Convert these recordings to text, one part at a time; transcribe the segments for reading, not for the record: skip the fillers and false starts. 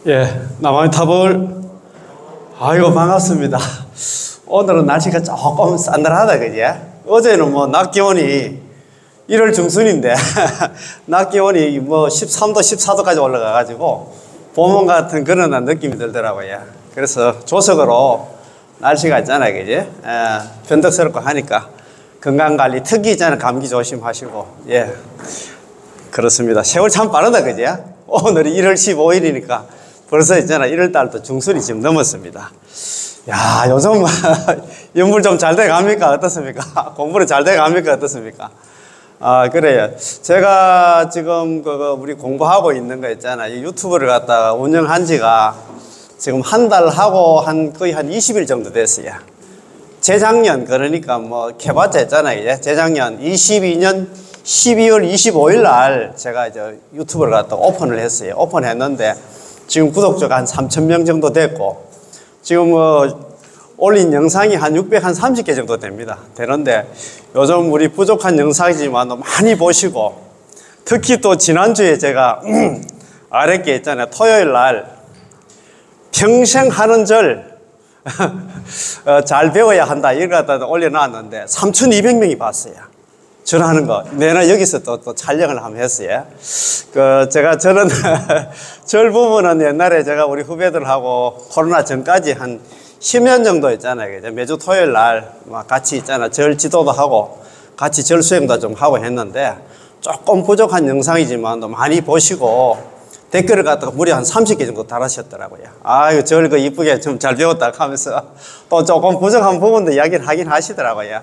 예, 남한의 탑을 아이고 반갑습니다. 오늘은 날씨가 조금 싸늘하다 그지? 어제는 뭐 낮 기온이 1월 중순인데 낮 기온이 뭐 13도 14도까지 올라가 가지고 봄 같은 그런 느낌이 들더라고요. 그래서 조석으로 날씨가 있잖아요 그지? 변덕스럽고 하니까 건강관리 특히 있잖아요. 감기 조심하시고. 예, 그렇습니다. 세월 참 빠르다 그지? 오늘이 1월 15일이니까 벌써 있잖아 1월달도 중순이 지금 넘었습니다. 야, 요즘 연불 좀 잘 돼갑니까? 어떻습니까? 공부는 잘 돼갑니까? 어떻습니까? 아, 그래요. 제가 지금 우리 공부하고 있는 거 있잖아. 유튜브를 갖다가 운영한 지가 지금 한 달 하고 거의 한 20일 정도 됐어요. 재작년, 그러니까 뭐 개봤자 있잖아요. 이제 재작년 22년 12월 25일 날 제가 이제 유튜브를 갖다가 오픈을 했어요. 오픈했는데 지금 구독자가 한 3,000명 정도 됐고, 지금 올린 영상이 한 630개 정도 됩니다. 되는데, 요즘 우리 부족한 영상이지만 많이 보시고, 특히 또 지난주에 제가 아랫게 있잖아요. 토요일 날, 평생 하는 절, 잘 배워야 한다. 이걸 갖다 올려놨는데, 3,200명이 봤어요. 절하는 거. 내가 여기서 또 촬영을 한번 했어요. 제가 저는, 절 부분은 옛날에 제가 우리 후배들하고 코로나 전까지 한 10년 정도 있잖아요. 매주 토요일 날 같이 있잖아. 절 지도도 하고 같이 절 수행도 좀 하고 했는데 조금 부족한 영상이지만 많이 보시고 댓글을 갖다가 무려 한 30개 정도 달하셨더라고요. 아유, 절 이쁘게 좀 잘 배웠다 하면서 또 조금 부족한 부분도 이야기를 하긴 하시더라고요.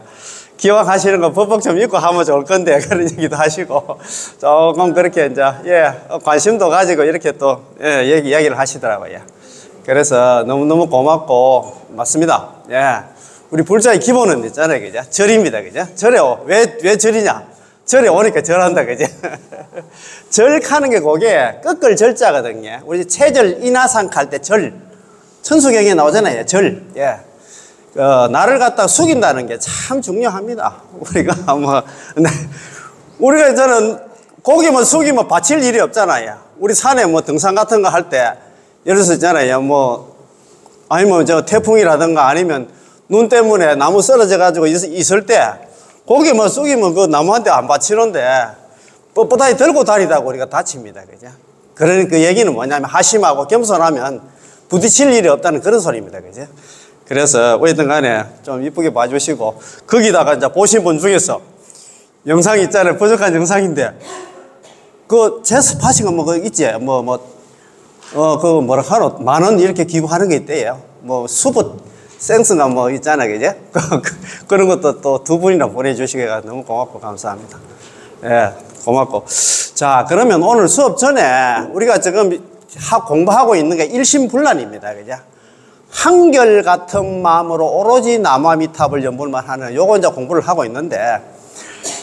기억하시는 거 법복 좀 입고 하면 좋을 건데 그런 얘기도 하시고 조금 그렇게 이제 관심도 가지고 이렇게 또 이야기를 하시더라고요. 그래서 너무너무 고맙고 맞습니다. 우리 불자의 기본은 있잖아요, 그죠? 절입니다, 그죠? 절에 왜 절이냐? 절에 오니까 절한다, 그죠? 절하는 게 그게 꺾을 절자거든요. 우리 체절 인하상 할 때 절, 천수경에 나오잖아요, 절. 나를 갖다 숙인다는 게 참 중요합니다. 우리가 우리가 저는 고기만 숙이면 바칠 일이 없잖아요. 우리 산에 뭐 등산 같은 거 할 때 예를 들어서 있잖아요. 아니면 태풍이라든가 아니면 눈 때문에 나무 쓰러져 가지고 있을 때 고기만 숙이면 그 나무한테 안 바치는데 뻣뻣하게 들고 다니다가 우리가 다칩니다. 그죠? 그러니까 그 얘기는 뭐냐면 하심하고 겸손하면 부딪힐 일이 없다는 그런 소리입니다. 그죠? 그래서 어쨌든 간에 좀 이쁘게 봐주시고, 거기다가 이제 보신 분 중에서 영상 있잖아요. 부족한 영상인데, 제습하신 거 뭐 있지? 뭐라 하노? 10,000원 이렇게 기부하는 게 있대요. 수분 센스가 있잖아요. 그죠? 그런 것도 또 두 분이나 보내주시기가 너무 고맙고 감사합니다. 예, 고맙고. 자, 그러면 오늘 수업 전에 우리가 지금 공부하고 있는 게 일심불란입니다. 그죠? 한결 같은 마음으로 오로지 남아미탑을 연불만 하는 요거 이제 공부를 하고 있는데,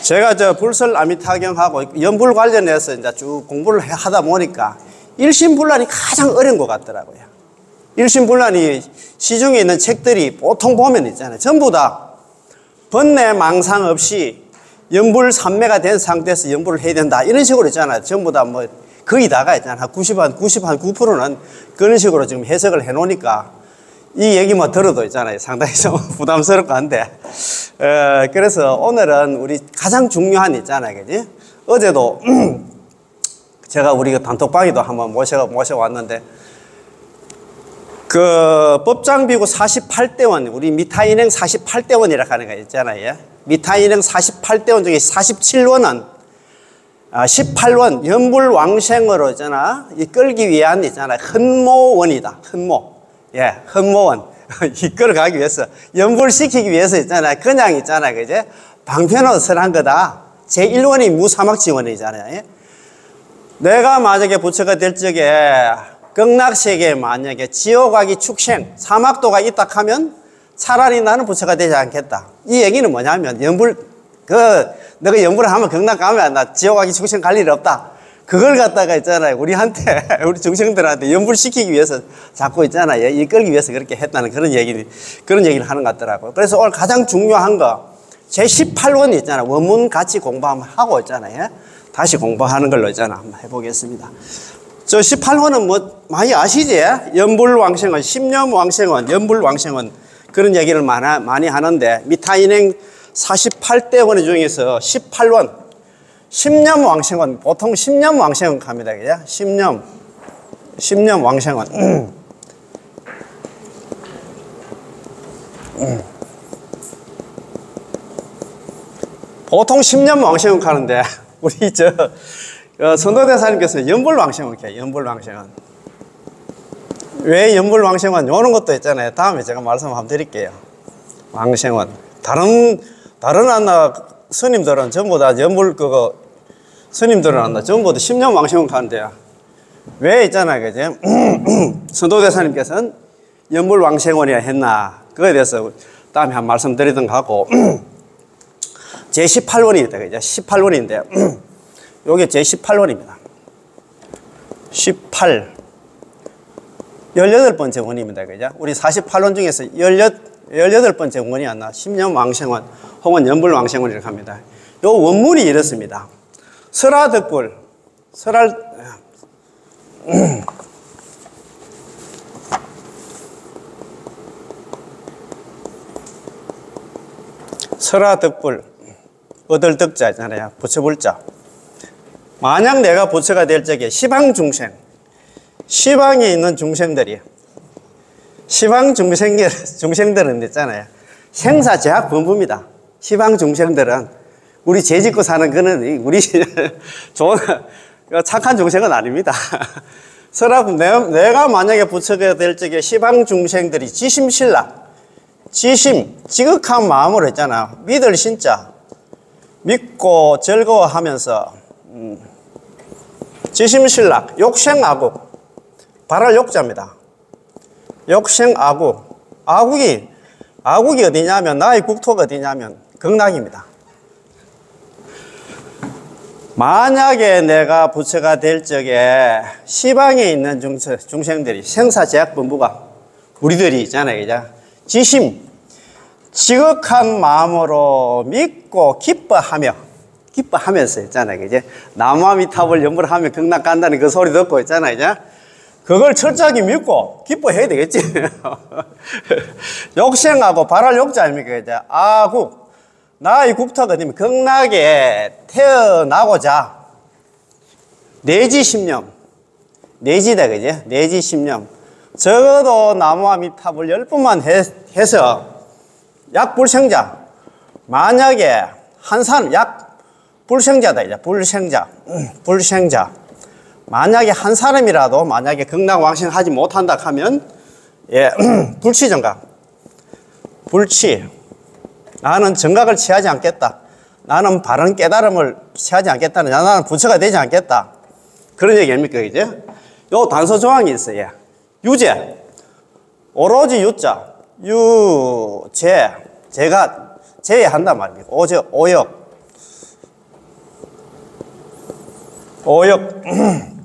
제가 불설 아미타경하고 연불 관련해서 이제 쭉 공부를 하다 보니까 일심불란이 가장 어려운 것 같더라고요. 일심불란이 시중에 있는 책들이 보통 보면 있잖아요. 전부 다 번뇌 망상 없이 연불 삼매가 된 상태에서 연불을 해야 된다. 이런 식으로 있잖아요. 전부 다 거의 다가 있잖아요. 99%는 그런 식으로 지금 해석을 해 놓으니까 이 얘기만 들어도 있잖아요. 상당히 좀 부담스럽고 한데. 그래서 오늘은 우리 가장 중요한 있잖아요. 그지? 어제도 제가 우리 단톡방에도 한번 모셔왔는데, 법장비구 48대원, 우리 미타인행 48대원이라고 하는 거 있잖아요. 미타인행 48대원 중에 47원은 18원 연불왕생으로 있잖아. 끌기 위한 있잖아. 헌모원이다. 헌모. 헌모원. 이끌어가기 위해서, 연불시키기 위해서 있잖아요. 그냥 있잖아요. 그제? 방편호설 한 거다. 제1원이 무사막지원이잖아요. 내가 만약에 부처가 될 적에, 극락세계에 만약에 지옥하기 축생, 사막도가 있다 하면 차라리 나는 부처가 되지 않겠다. 이 얘기는 뭐냐면, 너가 연불을 하면 극락 가면 나 지옥하기 축생 갈 일 없다. 그걸 갖다가 있잖아요. 우리한테, 우리 중생들한테 연불시키기 위해서 자꾸 있잖아요. 이끌기 위해서 그렇게 했다는 그런 얘기를 하는 것 같더라고요. 그래서 오늘 가장 중요한 거, 제18원 있잖아요. 원문 같이 공부하면 하고 있잖아요. 다시 공부하는 걸로 있잖아. 한번 해보겠습니다. 저 18호는 뭐 많이 아시지? 연불왕생원, 십념왕생원, 연불왕생원 그런 얘기를 많이 하는데 미타인행 48대 원의 중에서 18원, 십념왕생원, 보통 십념왕생원 갑니다. 그죠? 십념왕생원. 보통 십념왕생원 가는데 우리 선도대사님께서 연불왕생원 해요. 연불왕생원. 왜 연불왕생원? 요런 것도 있잖아요. 다음에 제가 말씀 한번 드릴게요. 왕생원. 다른 안나 스님들은 전부 다 스님들은 안나 전부 다 십념왕생원 가는데요. 왜 있잖아요. 그죠? 선도대사님께서는 연불왕생원이야 했나? 그거에 대해서 다음에 한 말씀 드리던 하고 제 18원이 있다. 그죠? 18원인데 요게 제 18원입니다. 18번째 원입니다. 그죠? 우리 48원 중에서 18번째 원이 안 나. 십념왕생원 혹은 연불왕생원이라고 합니다. 요 원문이 이렇습니다. 설하덕불, 설하덕불, 얻을 덕자 있잖아요. 부처불자. 만약 내가 부처가 될 적에 시방중생, 시방에 있는 중생들이, 시방 중생들은 있잖아요. 생사제약 범부입니다. 시방 중생들은 우리 죄 짓고 사는 거는 우리 좋은 착한 중생은 아닙니다. 설하덕불, 내가 만약에 부처가 될 적에 시방 중생들이 지심신락, 지극한 마음으로 했잖아. 믿을 신자, 믿고 즐거워하면서 지심신락, 욕생아국, 발할 욕자입니다. 욕생아국, 아국이 어디냐면 나의 국토가 어디냐면 극락입니다. 만약에 내가 부처가 될 적에 시방에 있는 중생들이 생사제약본부가 우리들이 있잖아요. 그죠? 지극한 마음으로 믿고 기뻐하면서 있잖아요. 그죠? 나무아미탑을 연불하면 극락 간다는 그 소리 듣고 있잖아요. 그죠? 그걸 철저하게 믿고 기뻐해야 되겠지. 욕생하고 발할 욕자 아닙니까? 그죠? 아국, 나의 국토가 되면 극락에 태어나고자 내지심념, 내지다. 그죠? 내지심념. 적어도 나무아미탑을 10번만 해서 약불생자, 만약에 한 사람, 불생자다, 이제 불생자. 만약에 한 사람이라도 만약에 극락왕생 하지 못한다 하면, 예, 불취정각. 불취. 나는 정각을 취하지 않겠다. 나는 바른 깨달음을 취하지 않겠다는, 나는 부처가 되지 않겠다. 그런 얘기 아닙니까, 이제? 요 단서 조항이 있어요. 유제. 오로지 유자. 제가 제외한단 말입니다. 오역.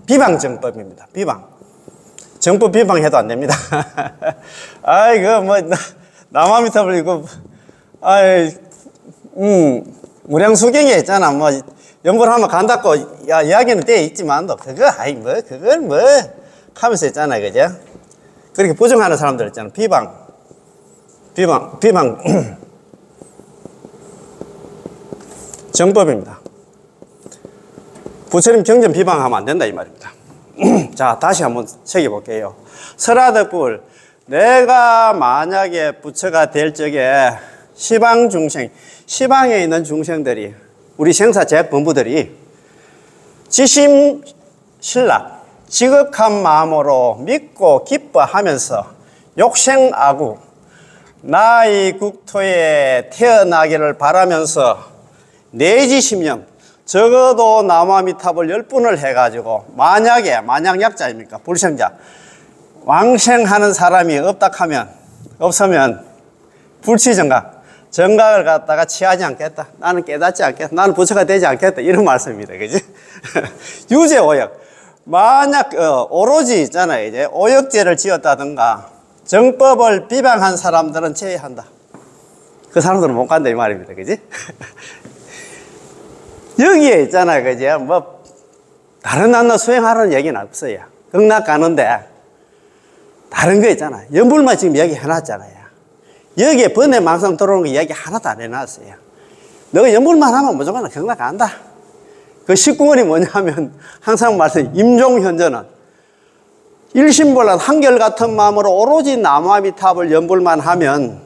비방정법입니다. 정법 비방해도 안 됩니다. 남아미탑을 이거, 무량수경에 있잖아. 연불하면 간다고, 이야기는 돼 있지만도, 그걸 하면서 있잖아. 그죠? 그렇게 부정하는 사람들 있잖아. 비방. 정법입니다. 부처님 경전 비방하면 안 된다 이 말입니다. 자, 다시 한번 새겨볼게요. 설하덕불, 내가 만약에 부처가 될 적에 시방중생, 시방에 있는 중생들이, 우리 생사제약본부들이 지심신락, 지극한 마음으로 믿고 기뻐하면서 욕생아구, 나의 국토에 태어나기를 바라면서 내지심념, 적어도 나무아미탑을 10분을 해가지고 만약 약자입니까? 불생자. 왕생하는 사람이 없으면 불취정각. 정각을 갖다가 취하지 않겠다. 나는 깨닫지 않겠다. 나는 부처가 되지 않겠다. 이런 말씀입니다. 그지? 유죄오역. 만약, 오로지 있잖아요. 이제 오역죄를 지었다든가 정법을 비방한 사람들은 제외한다. 그 사람들은 못 간다. 이 말입니다. 그지? 여기에 있잖아요. 그죠? 다른 안나 수행하라는 얘기는 없어요. 극락 가는데 다른 거 있잖아. 연불만 지금 이야기 해놨잖아요. 여기에 번뇌 망상 들어오는 거 이야기 하나도 안 해놨어요. 너가 연불만 하면 무조건 극락 간다. 그 19권이 뭐냐면 항상 말씀 임종현전은 일심불란 한결같은 마음으로 오로지 나무아미탑을 연불만 하면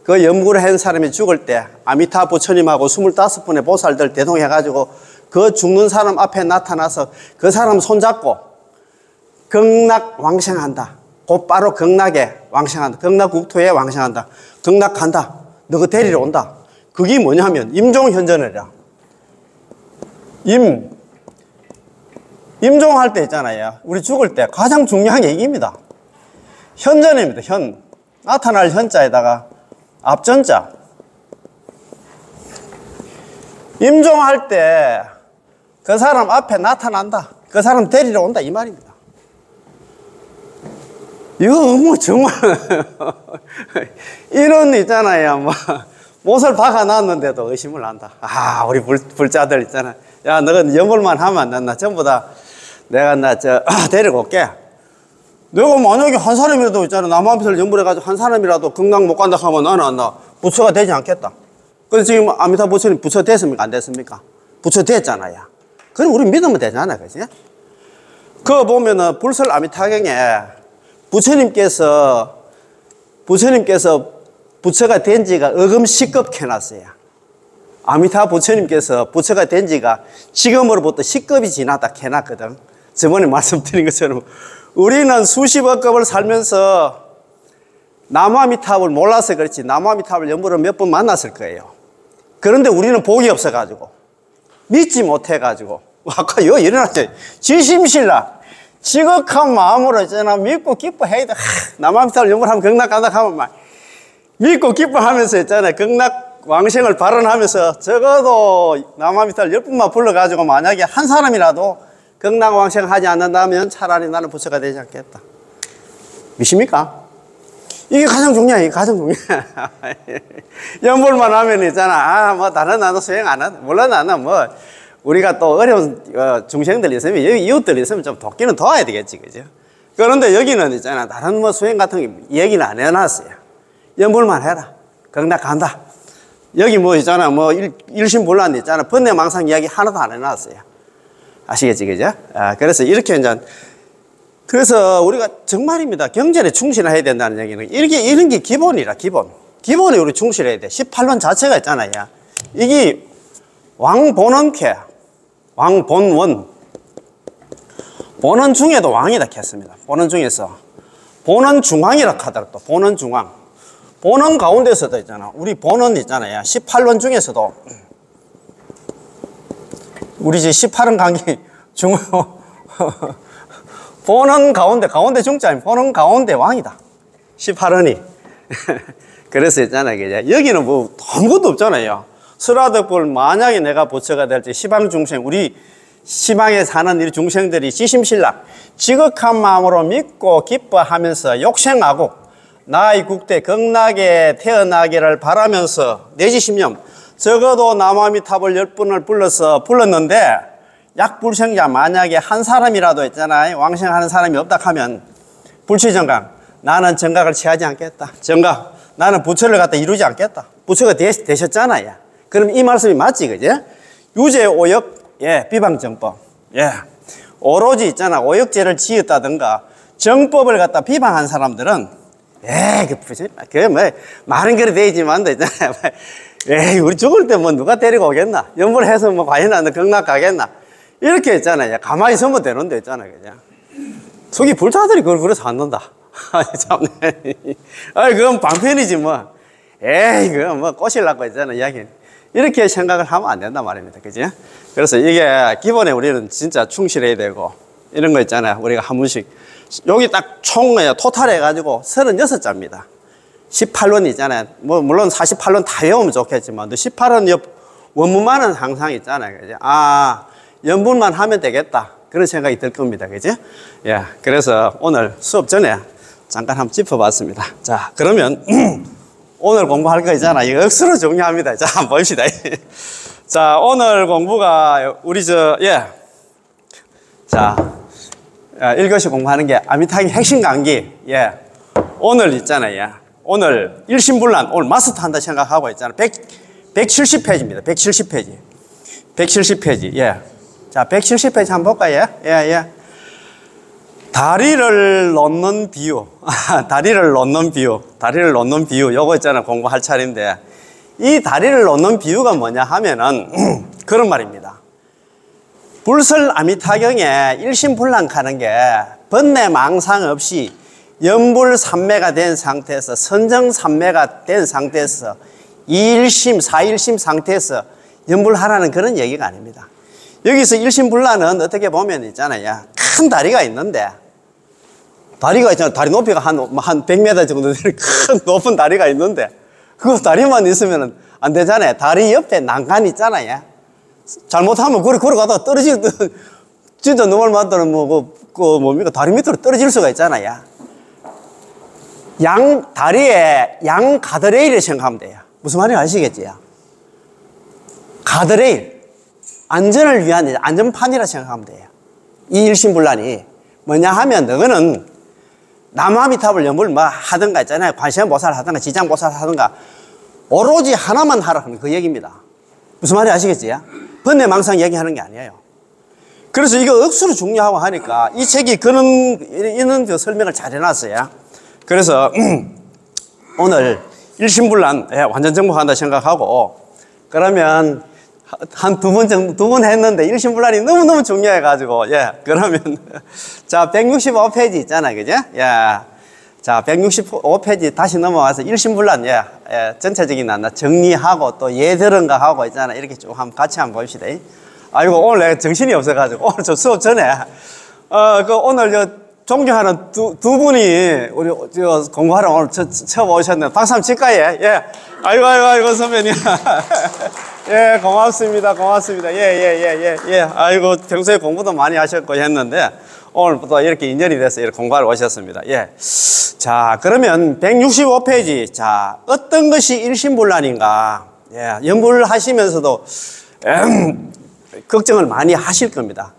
그 연불을 한 사람이 죽을 때 아미타 부처님하고 25분의 보살들 대동해가지고 그 죽는 사람 앞에 나타나서 그 사람 손잡고 극락 왕생한다. 곧바로 극락에 왕생한다. 극락 국토에 왕생한다. 극락 간다. 너가 데리러 온다. 그게 뭐냐면 임종현전이라. 임종할 때 있잖아요. 우리 죽을 때 가장 중요한 게 이깁니다. 현전입니다. 현. 나타날 현자에다가 앞전자. 임종할 때 그 사람 앞에 나타난다. 그 사람 데리러 온다. 이 말입니다. 이거 뭐 정말 이런 있잖아요. 뭐 못을 박아놨는데도 의심을 한다. 아, 우리 불자들 있잖아. 야, 너가 연불만 하면 안 된다. 전부 다 내가 데리고 올게. 내가 만약에 한 사람이라도 있잖아. 남아미타를 연불해가지고 한 사람이라도 극락 못 간다 하면 나는 부처가 되지 않겠다. 그래서 지금 아미타 부처님 부처 됐습니까? 안 됐습니까? 부처 됐잖아요. 그럼 우리 믿으면 되잖아. 그지? 그거 보면은 불설 아미타경에 부처님께서 부처가 된 지가 어금 10급 해놨어요. 아미타 부처님께서 부처가 된 지가 지금으로부터 10급이 지났다 해놨거든. 저번에 말씀드린 것처럼 우리는 수십억 급을 살면서 나무아미탑을 몰라서 그렇지 나무아미탑을 연불을 몇 번 만났을 거예요. 그런데 우리는 복이 없어가지고 믿지 못해가지고 아까 여기 일어났죠. 지심신라 지극한 마음으로 있잖아 믿고 기뻐해야 돼. 나무아미탑을 연불하면 극락 간다 하면 막 믿고 기뻐하면서 있잖아요. 극락 왕생을 발언하면서 적어도 나무아미타를 10분만 불러가지고 만약에 한 사람이라도 극락 왕생을 하지 않는다면 차라리 나는 부처가 되지 않겠다. 믿습니까? 이게 가장 중요해. 이게 가장 중요해. 연불만 하면 있잖아. 뭐 다른 나도 수행 안 한다. 물론 나는 뭐 우리가 또 어려운 중생들이 있으면 여기 이웃들이 있으면 좀 돕기는 도와야 되겠지. 그죠? 그런데 여기는 있잖아. 다른 뭐 수행 같은 거 얘기는 안 해놨어요. 연불만 해라. 극락 간다. 여기 뭐 있잖아. 뭐 일심불란 있잖아. 번뇌망상 이야기 하나도 안 해놨어요. 아시겠지, 그죠? 그래서 이렇게 이제 그래서 우리가 정말입니다. 경전에 충실해야 된다는 얘기는 이런 게 기본이라 기본에 우리 충실해야 돼. 18론 자체가 있잖아요. 이게 왕본원캐, 왕본원. 본원 중에도 왕이라 했습니다. 본원 중에서 본원 중왕이라 하더라도 또 본원 중왕. 본원 가운데서도 있잖아. 우리 본원 있잖아요. 18원 중에서도 우리 이제 18원 강의 중 본원 가운데 중자인 본원 가운데 왕이다. 18원이. 그래서 있잖아요. 여기는 뭐 아무것도 없잖아요. 설화덕불 만약에 내가 부처가 될지 시방 중생 우리 시방에 사는 이 중생들이 지심신락 지극한 마음으로 믿고 기뻐하면서 욕생하고 나의 국대 극락에 태어나기를 바라면서 내지심념 적어도 나무아미탑을 10분을 불렀는데 약불생자 만약에 한 사람이라도 있잖아요. 왕생하는 사람이 없다 하면 불취정각 나는 정각을 취하지 않겠다. 정각 나는 부처를 갖다 이루지 않겠다. 부처가 되셨잖아요. 그럼 이 말씀이 맞지 그죠? 유죄 오역 비방정법 오로지 있잖아 오역죄를 지었다든가 정법을 갖다 비방한 사람들은 말은 그래 되지만 있잖아요. 우리 죽을 때 뭐 누가 데리고 오겠나? 연불해서 뭐 과연 안 극락 가겠나? 이렇게 있잖아요. 가만히 있으면 되는데 있잖아요. 그냥. 속이 불타들이 그걸 그래서 안 논다. 참네. 그건 방편이지 뭐. 그건 뭐 꼬실라고 있잖아, 이야기는. 이렇게 생각을 하면 안 된단 말입니다. 그지? 그래서 이게 기본에 우리는 진짜 충실해야 되고, 이런 거 있잖아요. 우리가 한 번씩. 여기 딱 총, 토탈 해가지고 36자입니다. 18원 있잖아요. 뭐, 물론 48원 다 외우면 좋겠지만, 18원 옆 원문만은 항상 있잖아요. 그지? 연분만 하면 되겠다. 그런 생각이 들 겁니다. 그지? 그래서 오늘 수업 전에 잠깐 한번 짚어봤습니다. 자, 그러면 오늘 공부할 거 있잖아. 이거 억수로 중요합니다. 자, 한번 봅시다. 자, 오늘 공부가 우리 자, 1교시 공부하는 게 아미타경 핵심 강기. 예. 오늘 있잖아요. 오늘 일심불란 오늘 마스터 한다 생각하고 있잖아요. 170페이지입니다. 170페이지. 170페이지. 예. 자, 170페이지 한번 볼까요? 예, 예. 다리를 놓는 비유. 다리를 놓는 비유. 다리를 놓는 비유. 요거 있잖아요. 공부할 차례인데. 이 다리를 놓는 비유가 뭐냐 하면은 그런 말입니다. 불설 아미타경에 일심불란 가는 게 번뇌 망상 없이 염불삼매가 된 상태에서 선정삼매가 된 상태에서 2일심, 4일심 상태에서 염불하라는 그런 얘기가 아닙니다. 여기서 일심불란은 어떻게 보면 있잖아요. 큰 다리가 있는데 다리가 있잖아요. 다리 높이가 한 100m 정도 되는 큰 높은 다리가 있는데 그 다리만 있으면 안 되잖아요. 다리 옆에 난간 있잖아요. 잘못하면 그래 걸어가다가 진짜 너무 많다는 뭡니까? 다리 밑으로 떨어질 수가 있잖아요. 다리에 양 가드레일을 생각하면 돼요. 무슨 말인지 아시겠지요? 가드레일. 안전을 위한 안전판이라 생각하면 돼요. 이 일심불란이 뭐냐 하면 너는 남아미탑을 연불 뭐 하든가 있잖아요. 관세음보살 하든가 지장보살 하든가 오로지 하나만 하라는 그 얘기입니다. 무슨 말인지 아시겠지요? 번뇌망상 얘기하는 게 아니에요. 그래서 이거 억수로 중요하고 하니까 이 책이 이런 그 설명을 잘 해놨어요. 그래서 오늘 일심불란 완전 정복한다 생각하고 그러면 한 두 번 했는데 일심불란이 너무너무 중요해가지고 그러면 자 165페이지 있잖아요. 그죠? 자 165페이지 다시 넘어와서 일심불란 전체적인 정리하고 또 예들은가 하고 있잖아요. 이렇게 쭉 같이 한번 봅시다. 아이고 오늘 내가 정신이 없어가지고 오늘 저 수업 전에 오늘 존경하는 두 분이 우리 공부하러 오늘 처음 오셨네요. 박수 한번 칠까요? 아이고 선배님. 고맙습니다. 아이고 평소에 공부도 많이 하셨고 했는데 오늘부터 이렇게 인연이 돼서 이렇게 공부하러 오셨습니다. 자, 그러면 165페이지. 자, 어떤 것이 일심불란인가? 연불하시면서도 걱정을 많이 하실 겁니다.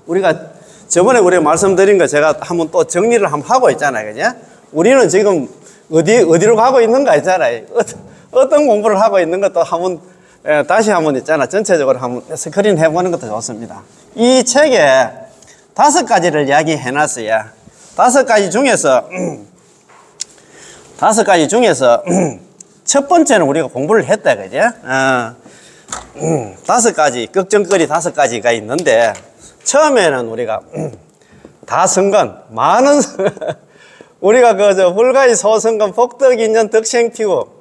저번에 우리가 말씀드린 거 제가 한번 또 정리를 한번 하고 있잖아요. 그죠? 우리는 지금 어디로 가고 있는가 있잖아요. 어떤 공부를 하고 있는 것도 한번, 다시 한번 있잖아. 전체적으로 한번 스크린 해보는 것도 좋습니다. 이 책에 5가지를 이야기해 놨어요. 5가지 중에서 첫 번째는 우리가 공부를 했다. 그죠? 5가지, 걱정거리 5가지가 있는데, 처음에는 우리가 다성건, 많은, 우리가 불가의 소성건, 복덕인연, 덕생피고,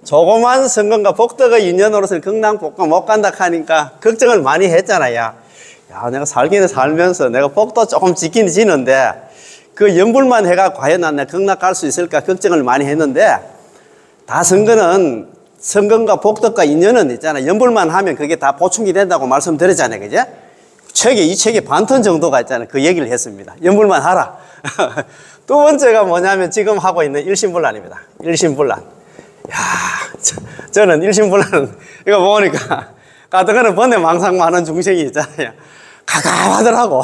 조그만 성건과 복덕의 인연으로서 극락복권 못 간다 하니까 걱정을 많이 했잖아요. 내가 살기는 살면서 내가 복도 조금 지키는 지는데, 그 연불만 해가 과연 난 극락 갈 수 있을까 걱정을 많이 했는데, 다성건은 성건과 복덕과 인연은 있잖아요. 연불만 하면 그게 다 보충이 된다고 말씀드렸잖아요. 그죠? 이 책에 반턴 정도가 있잖아요. 그 얘기를 했습니다. 연불만 하라. 두 번째가 뭐냐면 지금 하고 있는 일심불란입니다. 일심불란. 저는 일심불란, 이거 보니까, 같은 거는 번뇌망상 많은 중생이 있잖아요. 가깝하더라고.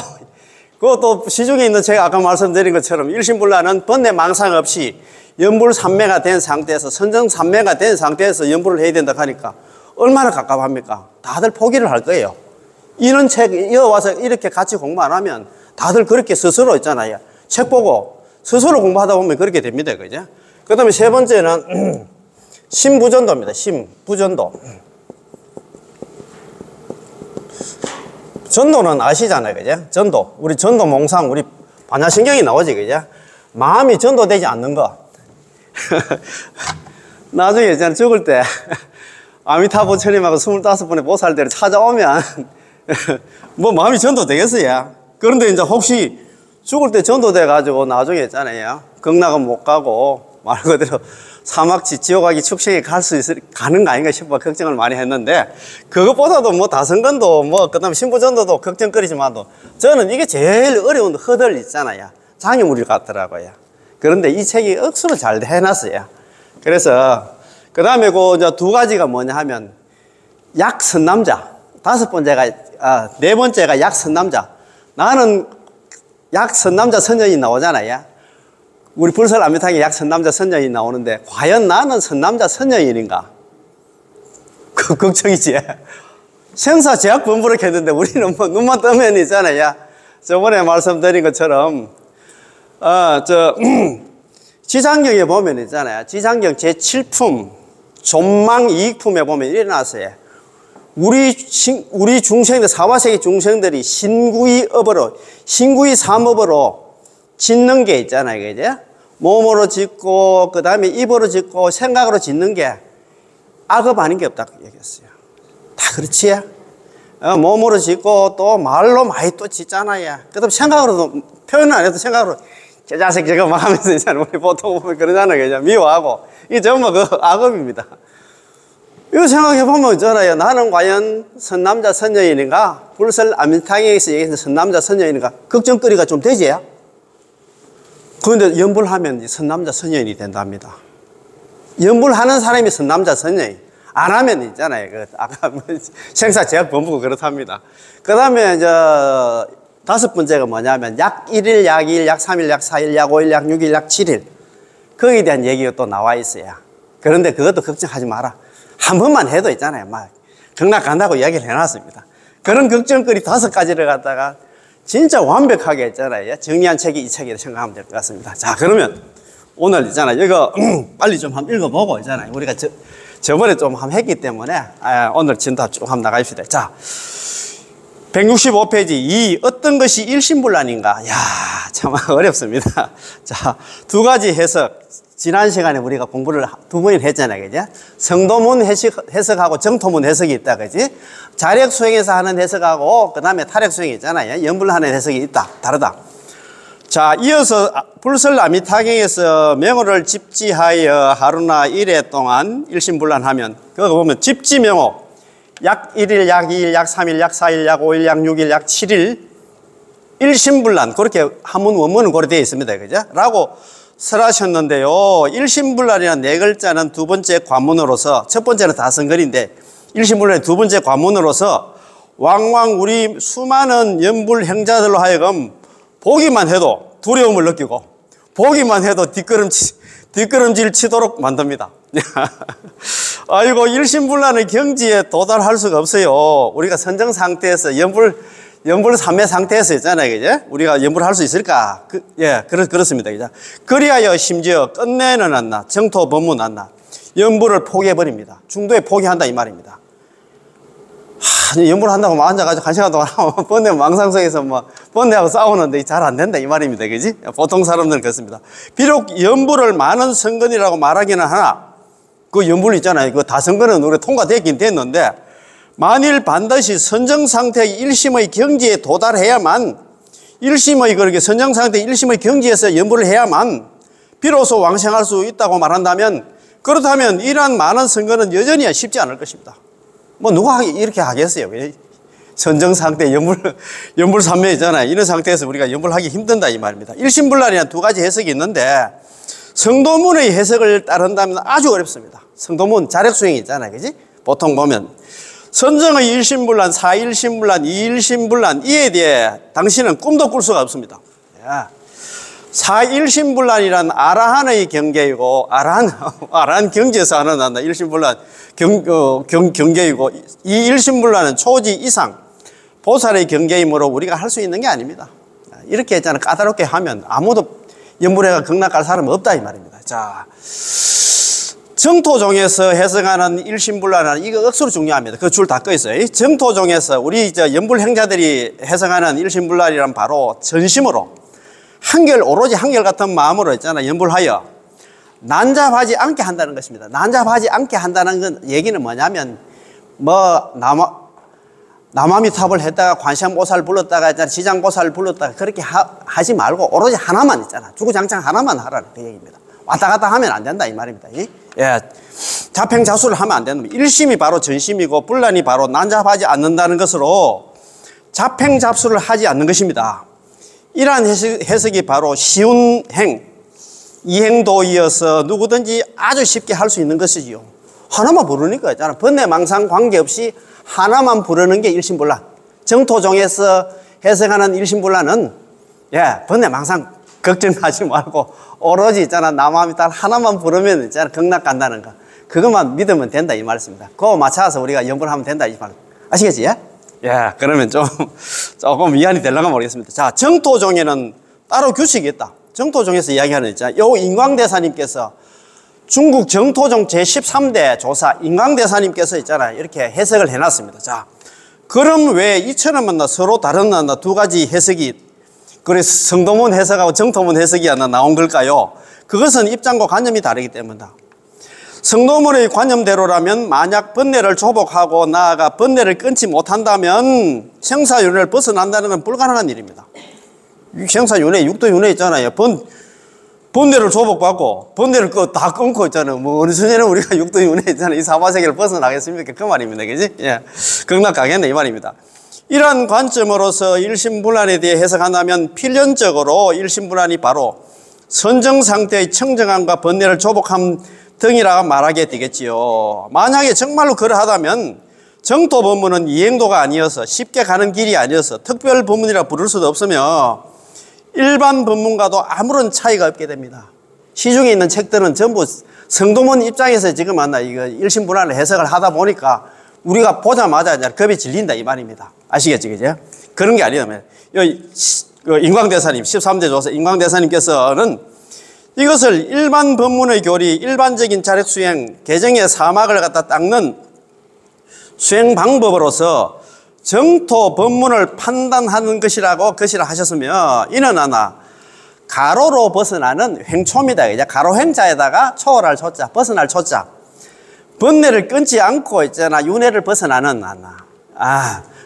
그것도 시중에 있는 책 아까 말씀드린 것처럼 일심불란은 번뇌망상 없이 연불삼매가 된 상태에서 선정삼매가 된 상태에서 연불을 해야 된다 하니까 얼마나 가깝합니까? 다들 포기를 할 거예요. 이런 책 이어와서 이렇게 같이 공부 안 하면 다들 그렇게 스스로 있잖아요. 책 보고 스스로 공부하다 보면 그렇게 됩니다. 그죠? 그 다음에 세 번째는 심부전도입니다. 심부전도. 전도는 아시잖아요. 그죠? 전도. 우리 전도 몽상, 우리 반야신경이 나오지. 그죠? 마음이 전도되지 않는 거. 나중에 있잖아요. 죽을 때 아미타부 부처님하고 25분의 보살들을 찾아오면 뭐 마음이 전도되겠어요. 그런데 이제 혹시 죽을 때 전도돼가지고 나중에 있잖아요. 극락은 못 가고 말 그대로 사막지 지옥하기 축생에 가는 거 아닌가 싶어 걱정을 많이 했는데, 그것보다도 뭐 다성건도 그 다음에 신부전도도 걱정거리지만도 저는 이게 제일 어려운 허들 있잖아요. 장애물이 같더라고요. 그런데 이 책이 억수로 잘 해놨어요. 그래서 그 다음에 이제 2가지가 뭐냐 하면 약선남자. 네 번째가 약선남자. 나는 약 선남자 선녀이 나오잖아요. 우리 불설 아미탕에 약 선남자 선녀이 나오는데 과연 나는 선남자 선녀인인가? 그 걱정이지. 생사 제약 범부를 했는데 우리는 뭐 눈만 뜨면 있잖아요. 저번에 말씀드린 것처럼 지상경에 보면 있잖아요. 지상경 제7품 존망 이익품에 보면 일어났어요. 우리 중생들, 사화세계 중생들이 신구이 삼업으로 짓는 게 있잖아요. 그죠? 몸으로 짓고, 그 다음에 입으로 짓고, 생각으로 짓는 게 악업 아닌 게 없다고 얘기했어요. 다 그렇지? 몸으로 짓고, 또 말로 많이 또 짓잖아요. 그 다음에 생각으로도, 표현은 안 해도 생각으로, 저 자식 저거 막 하면서 있잖아요. 우리 보통 보면 그러잖아요. 그죠? 미워하고. 이게 전부 그 악업입니다. 이거 생각해보면 있잖아요. 나는 과연 선남자 선녀인인가? 불설 아미탕에서 얘기해서 선남자 선녀인인가? 걱정거리가 좀 되지? 그런데 연불하면 선남자 선녀인이 된답니다. 연불하는 사람이 선남자 선녀인. 안 하면 있잖아요. 그 아까 생사 제약 범부가 그렇답니다. 그 다음에 다섯 번째가 뭐냐면 약 1일, 약 2일, 약 3일, 약 4일, 약 5일, 약 6일, 약 7일. 거기에 대한 얘기가 또 나와 있어요. 그런데 그것도 걱정하지 마라. 한 번만 해도 있잖아요. 막 극락 간다고 이야기를 해놨습니다. 그런 걱정거리 5가지를 갖다가 진짜 완벽하게 했잖아요. 정리한 책이 이 책이라고 생각하면 될 것 같습니다. 자, 그러면 오늘 있잖아요. 이거 빨리 좀 한번 읽어보고 있잖아요. 우리가 저번에 좀 한번 했기 때문에 오늘 진답 쭉 한번 나가십시다. 자, 165페이지 이 어떤 것이 일심불란인가? 야, 참 어렵습니다. 자, 2가지 해석. 지난 시간에 우리가 공부를 2번이나 했잖아요. 그죠? 성도문 해석하고 정토문 해석이 있다. 그지? 자력 수행에서 하는 해석하고 그 다음에 타력 수행이 있잖아요. 연불하는 해석이 있다. 다르다. 자, 이어서 불설 아미타경에서 명호를 집지하여 하루나 일해 동안 일심불란하면 그거 보면 집지명호 약 1일, 약 2일, 약 3일, 약 4일, 약 5일, 약 6일, 약 7일 일심불란 그렇게 한문 원문은 그렇게 되어 있습니다. 그죠? 라고 설하셨는데요. 일심불란이라는 4글자는 2번째 관문으로서 첫 번째는 다성글인데 일심불란의 2번째 관문으로서 왕왕 우리 수많은 연불행자들로 하여금 보기만 해도 두려움을 느끼고 보기만 해도 뒷걸음질 치도록 만듭니다. 아이고 일심불란의 경지에 도달할 수가 없어요. 우리가 선정 상태에서 연불 3매 상태에서 있잖아요. 그죠? 우리가 연불할 수 있을까? 그렇습니다. 그죠? 그리하여 심지어 끝내는 않나, 정토 법문 않나, 연불을 포기해버립니다. 중도에 포기한다, 이 말입니다. 연불한다고 막 앉아가지고 1시간 동안 번뇌 망상 속에서 번뇌하고 싸우는데 잘 안 된다, 이 말입니다. 그지? 보통 사람들은 그렇습니다. 비록 연불을 많은 선건이라고 말하기는 하나, 그 연불 있잖아요. 그 다선건은 우리가 통과됐긴 됐는데, 만일 반드시 선정상태의 일심의 경지에 도달해야만 일심의 그렇게 선정상태의 일심의 경지에서 연불을 해야만 비로소 왕생할 수 있다고 말한다면 그렇다면 이러한 많은 선거는 여전히 쉽지 않을 것입니다. 누가 이렇게 하겠어요? 선정상태 연불 삼매 있잖아요. 이런 상태에서 우리가 연불하기 힘든다 이 말입니다. 일심불란이란 2가지 해석이 있는데 성도문의 해석을 따른다면 아주 어렵습니다. 성도문 자력수행이 있잖아요. 그지? 보통 보면 선정의 일심불란, 사일심불란, 이일심불란 이에 대해 당신은 꿈도 꿀 수가 없습니다. 사일심불란이란 아라한의 경계이고 아라한 경지에서 하는 일심불란 경계이고 이 일심불란은 초지 이상 보살의 경계이므로 우리가 할 수 있는 게 아닙니다. 이렇게 있잖아 까다롭게 하면 아무도 연불회가 극락갈 사람은 없다 이 말입니다. 자. 정토종에서 해석하는 일심불란은 이거 억수로 중요합니다. 그 줄 다 꺼 있어요. 정토종에서 우리 연불행자들이 해석하는 일심불란이란 바로 전심으로 오로지 한결같은 마음으로 있잖아요. 연불하여 난잡하지 않게 한다는 것입니다. 난잡하지 않게 한다는 건 얘기는 뭐냐면 남아미탑을 했다가 관세음보살 불렀다가 지장보살 불렀다가 그렇게 하지 말고 오로지 하나만 있잖아. 주구장창 하나만 하라는 그 얘기입니다. 왔다 갔다 하면 안 된다 이 말입니다. 자팽자수를 하면 안 되는 겁니다. 일심이 바로 전심이고 불란이 바로 난잡하지 않는다는 것으로 자팽잡수를 하지 않는 것입니다. 이러한 해석이 바로 쉬운 이행도이어서 누구든지 아주 쉽게 할 수 있는 것이지요. 하나만 부르니까 있잖아. 번뇌망상 관계없이 하나만 부르는 게 일심불란. 정토종에서 해석하는 일심불란은 예, 번뇌망상 걱정하지 말고 오로지 있잖아 남아미 딸 하나만 부르면 있잖아 극락 간다는 거 그것만 믿으면 된다 이 말씀입니다. 그거 맞춰서 우리가 연구를 하면 된다 이 말 아시겠지? 예? 예, 그러면 조금 이해이 되려나 모르겠습니다. 자, 정토종에는 따로 규칙이 있다. 정토종에서 이야기하는 있잖아요. 요 인광대사님께서 중국 정토종 제13대 조사 인광대사님께서 있잖아요. 이렇게 해석을 해놨습니다. 자, 그럼 왜 이처럼 서로 다른 두 가지 해석이 그래서 성도문 해석하고 정토문 해석이 하나 나온 걸까요? 그것은 입장과 관념이 다르기 때문이다. 성도문의 관념대로라면 만약 번뇌를 조복하고 나아가 번뇌를 끊지 못한다면 생사윤회를 벗어난다는 건 불가능한 일입니다. 생사윤회, 육도윤회 있잖아요. 번뇌를 조복받고 번뇌를 다 끊고 있잖아요. 뭐 어느 순간에는 우리가 육도윤회 있잖아요. 이 사바세계를 벗어나겠습니까? 그 말입니다. 그지? 예. 극락 가겠네 이 말입니다. 이러한 관점으로서 일심불란에 대해 해석한다면 필연적으로 일심불란이 바로 선정 상태의 청정함과 번뇌를 조복함 등이라고 말하게 되겠지요. 만약에 정말로 그러하다면 정토 법문은 이행도가 아니어서 쉽게 가는 길이 아니어서 특별 법문이라 부를 수도 없으며 일반 법문과도 아무런 차이가 없게 됩니다. 시중에 있는 책들은 전부 성도문 입장에서 지금 이거 일심불란을 해석을 하다 보니까 우리가 보자마자 겁이 질린다 이 말입니다. 아시겠죠, 그죠? 그런 게 아니라면 인광대사님 13대 조사 인광대사님께서는 이것을 일반 법문의 교리, 일반적인 자력수행, 개정의 사막을 갖다 닦는 수행 방법으로서 정토 법문을 판단하는 것이라고 하셨으며 이는 하나 가로로 벗어나는 횡초입니다. 이제 가로 횡자에다가 초월할 초자, 벗어날 초자. 번뇌를 끊지 않고 있잖아 윤회를 벗어나는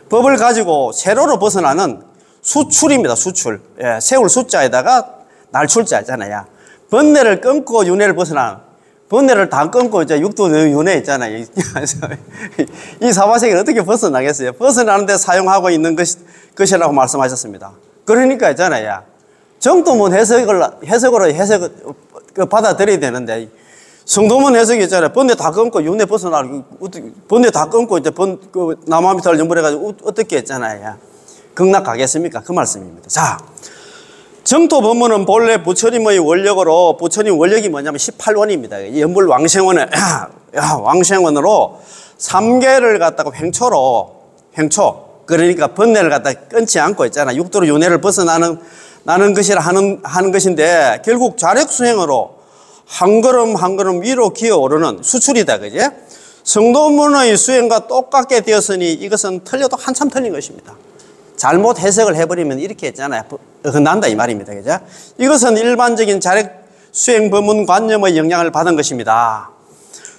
법을 가지고 세로로 벗어나는 수출입니다. 수출. 예, 세울 숫자에다가 날출자 있잖아요. 번뇌를 끊고 윤회를 벗어나는 번뇌를 다 끊고 이제 육도 윤회 있잖아요. 이 사바세계를 어떻게 벗어나겠어요? 벗어나는데 사용하고 있는 것이라고 말씀하셨습니다. 그러니까 있잖아요. 정도문 해석으로 받아들여야 되는데 성도문 해석이 있잖아요. 번뇌 다 끊고 윤회 벗어나고 번뇌 다 끊고 이제 남아미탈 연불해가지고 어떻게 했잖아요. 극락 가겠습니까? 그 말씀입니다. 자. 정토 법문은 본래 부처님의 원력으로 부처님 원력이 뭐냐면 18원입니다. 연불 왕생원으로 3개를 갖다가 횡초 그러니까 번뇌를 갖다 끊지 않고 있잖아. 육도로 윤회를 벗어나는 것이라 하는 것인데 결국 좌력수행으로 한 걸음 한 걸음 위로 기어오르는 수출이다. 그제? 성도문의 수행과 똑같게 되었으니 이것은 틀려도 한참 틀린 것입니다. 잘못 해석을 해버리면 이렇게 했잖아요. 난다 이 말입니다. 그죠? 이것은 일반적인 자력 수행 법문 관념의 영향을 받은 것입니다.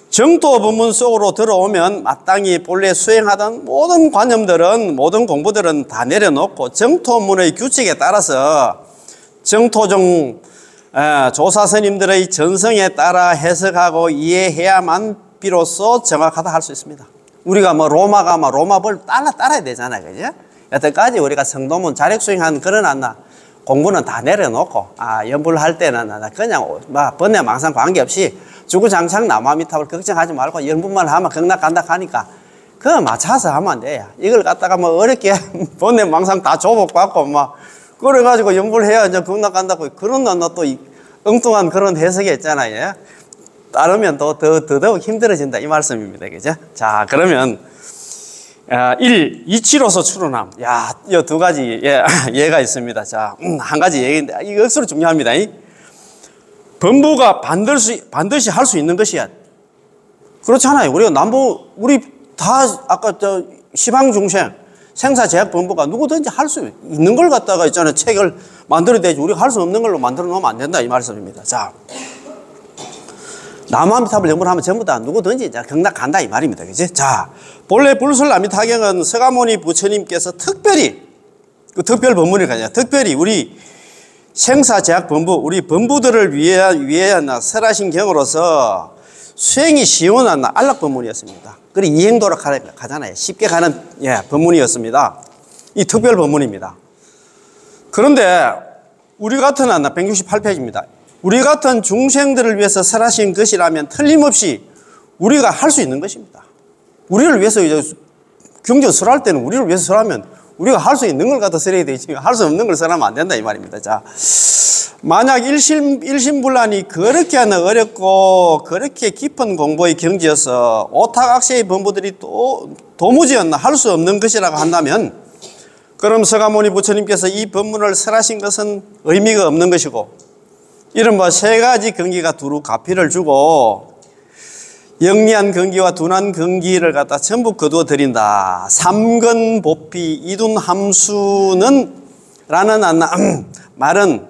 정토 법문 속으로 들어오면 마땅히 본래 수행하던 모든 관념들은 모든 공부들은 다 내려놓고 정토문의 규칙에 따라서 정토종 조사 스님들의 전성에 따라 해석하고 이해해야만 비로소 정확하다 할 수 있습니다. 우리가 로마가 로마벌 따라야 되잖아요. 그죠? 여태까지 우리가 성도문 자력수행한 그런 공부는 다 내려놓고 연불할 때는 그냥 번뇌망상 관계없이 주구장창 남아미탑을 걱정하지 말고 연불만 하면 극락 간다 하니까 그거 맞춰서 하면 돼요. 이걸 갖다가 어렵게 번뇌망상 다 조복받고 그래가지고 연불해야 이제 극락 간다고 그런 또 엉뚱한 그런 해석이 있잖아요. 따르면 더더욱 힘들어진다 이 말씀입니다. 그죠? 자, 그러면 1. 이치로서 추론함. 야, 이 두 가지 예가 있습니다. 자, 한 가지 얘기인데 이거 억수로 중요합니다. 범부가 반드시 할 수 있는 것이야. 그렇잖아요. 우리 다 아까 시방중생 생사제약 범부가 누구든지 할 수 있는 걸 갖다가 있잖아요. 책을 만들어야지 우리가 할 수 없는 걸로 만들어 놓으면 안 된다 이 말씀입니다. 자, 남아미탑을 연불하면 전부 다 누구든지 극락 간다 이 말입니다. 그지? 자, 본래 불설남미타경은 서가모니 부처님께서 특별히 특별 법문이거든요. 특별히 우리 생사제약 범부, 우리 범부들을 위한 설하신 경으로서 수행이 쉬운 안락 법문이었습니다. 그리고 이행도로 가잖아요. 쉽게 가는 법문이었습니다. 이 특별 법문입니다. 그런데 우리 같은 168페이지입니다. 우리 같은 중생들을 위해서 설하신 것이라면 틀림없이 우리가 할 수 있는 것입니다. 우리를 위해서 경전 설할 때는 우리를 위해서 설하면 우리가 할 수 있는 걸 갖다 써야 되지 할 수 없는 걸 써라면 안 된다 이 말입니다. 자, 만약 일심불란이 그렇게 하는 어렵고 그렇게 깊은 공부의 경지여서 오탁악세의 법무들이 또 도무지 할 수 없는 것이라고 한다면 그럼 서가모니 부처님께서 이 법문을 설하신 것은 의미가 없는 것이고 이런 뭐 세 가지 경기가 두루 가피를 주고 영리한 경기와 둔한 경기를 갖다 전부 거두어 드린다. 삼근보피 이둔함수는 라는 말은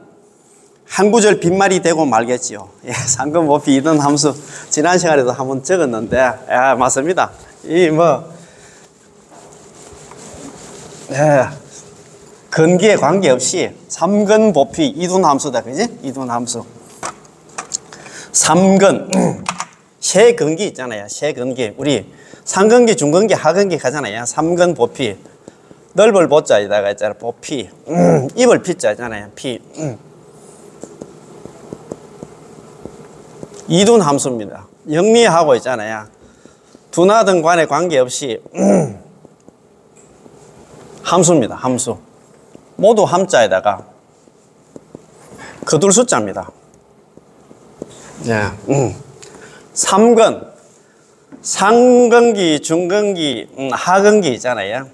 한 구절 빈말이 되고 말겠지요. 예, 삼근보피 이둔함수 지난 시간에도 한번 적었는데 맞습니다. 근기에 관계없이 삼근보피 이둔함수다. 그지? 이둔함수. 삼근 세 근기 있잖아요. 세 근기. 우리 상근기, 중근기, 하근기 가잖아요. 삼근보피. 넓을 보자에다가 있잖아. 보피. 입을 피자 있잖아요. 피. 이둔함수입니다. 영리하고 있잖아요. 둔하든 관에 관계없이 함수입니다. 함수. 모두 함자에다가 거둘 숫자입니다. 자, 삼근, 상근기, 중근기, 하근기 있잖아요.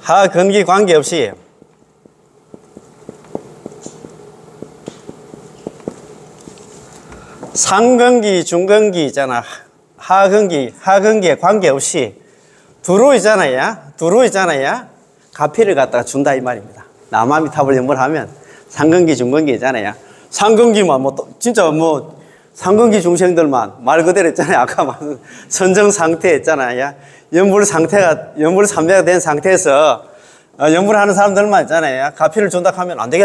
하근기 관계없이 상근기, 중근기 있잖아. 하근기에 관계없이 두루 있잖아요. 가피를 갖다가 준다 이 말입니다. 남아미탑을 연불하면 상근기, 중근기 있잖아요. 상근기만 진짜 상근기 중생들만 말 그대로 있잖아요. 아까 말한 선정 상태 있잖아요. 연불 삼매가 된 상태에서 연불하는 사람들만 있잖아요. 가피를 준다 하면 안 될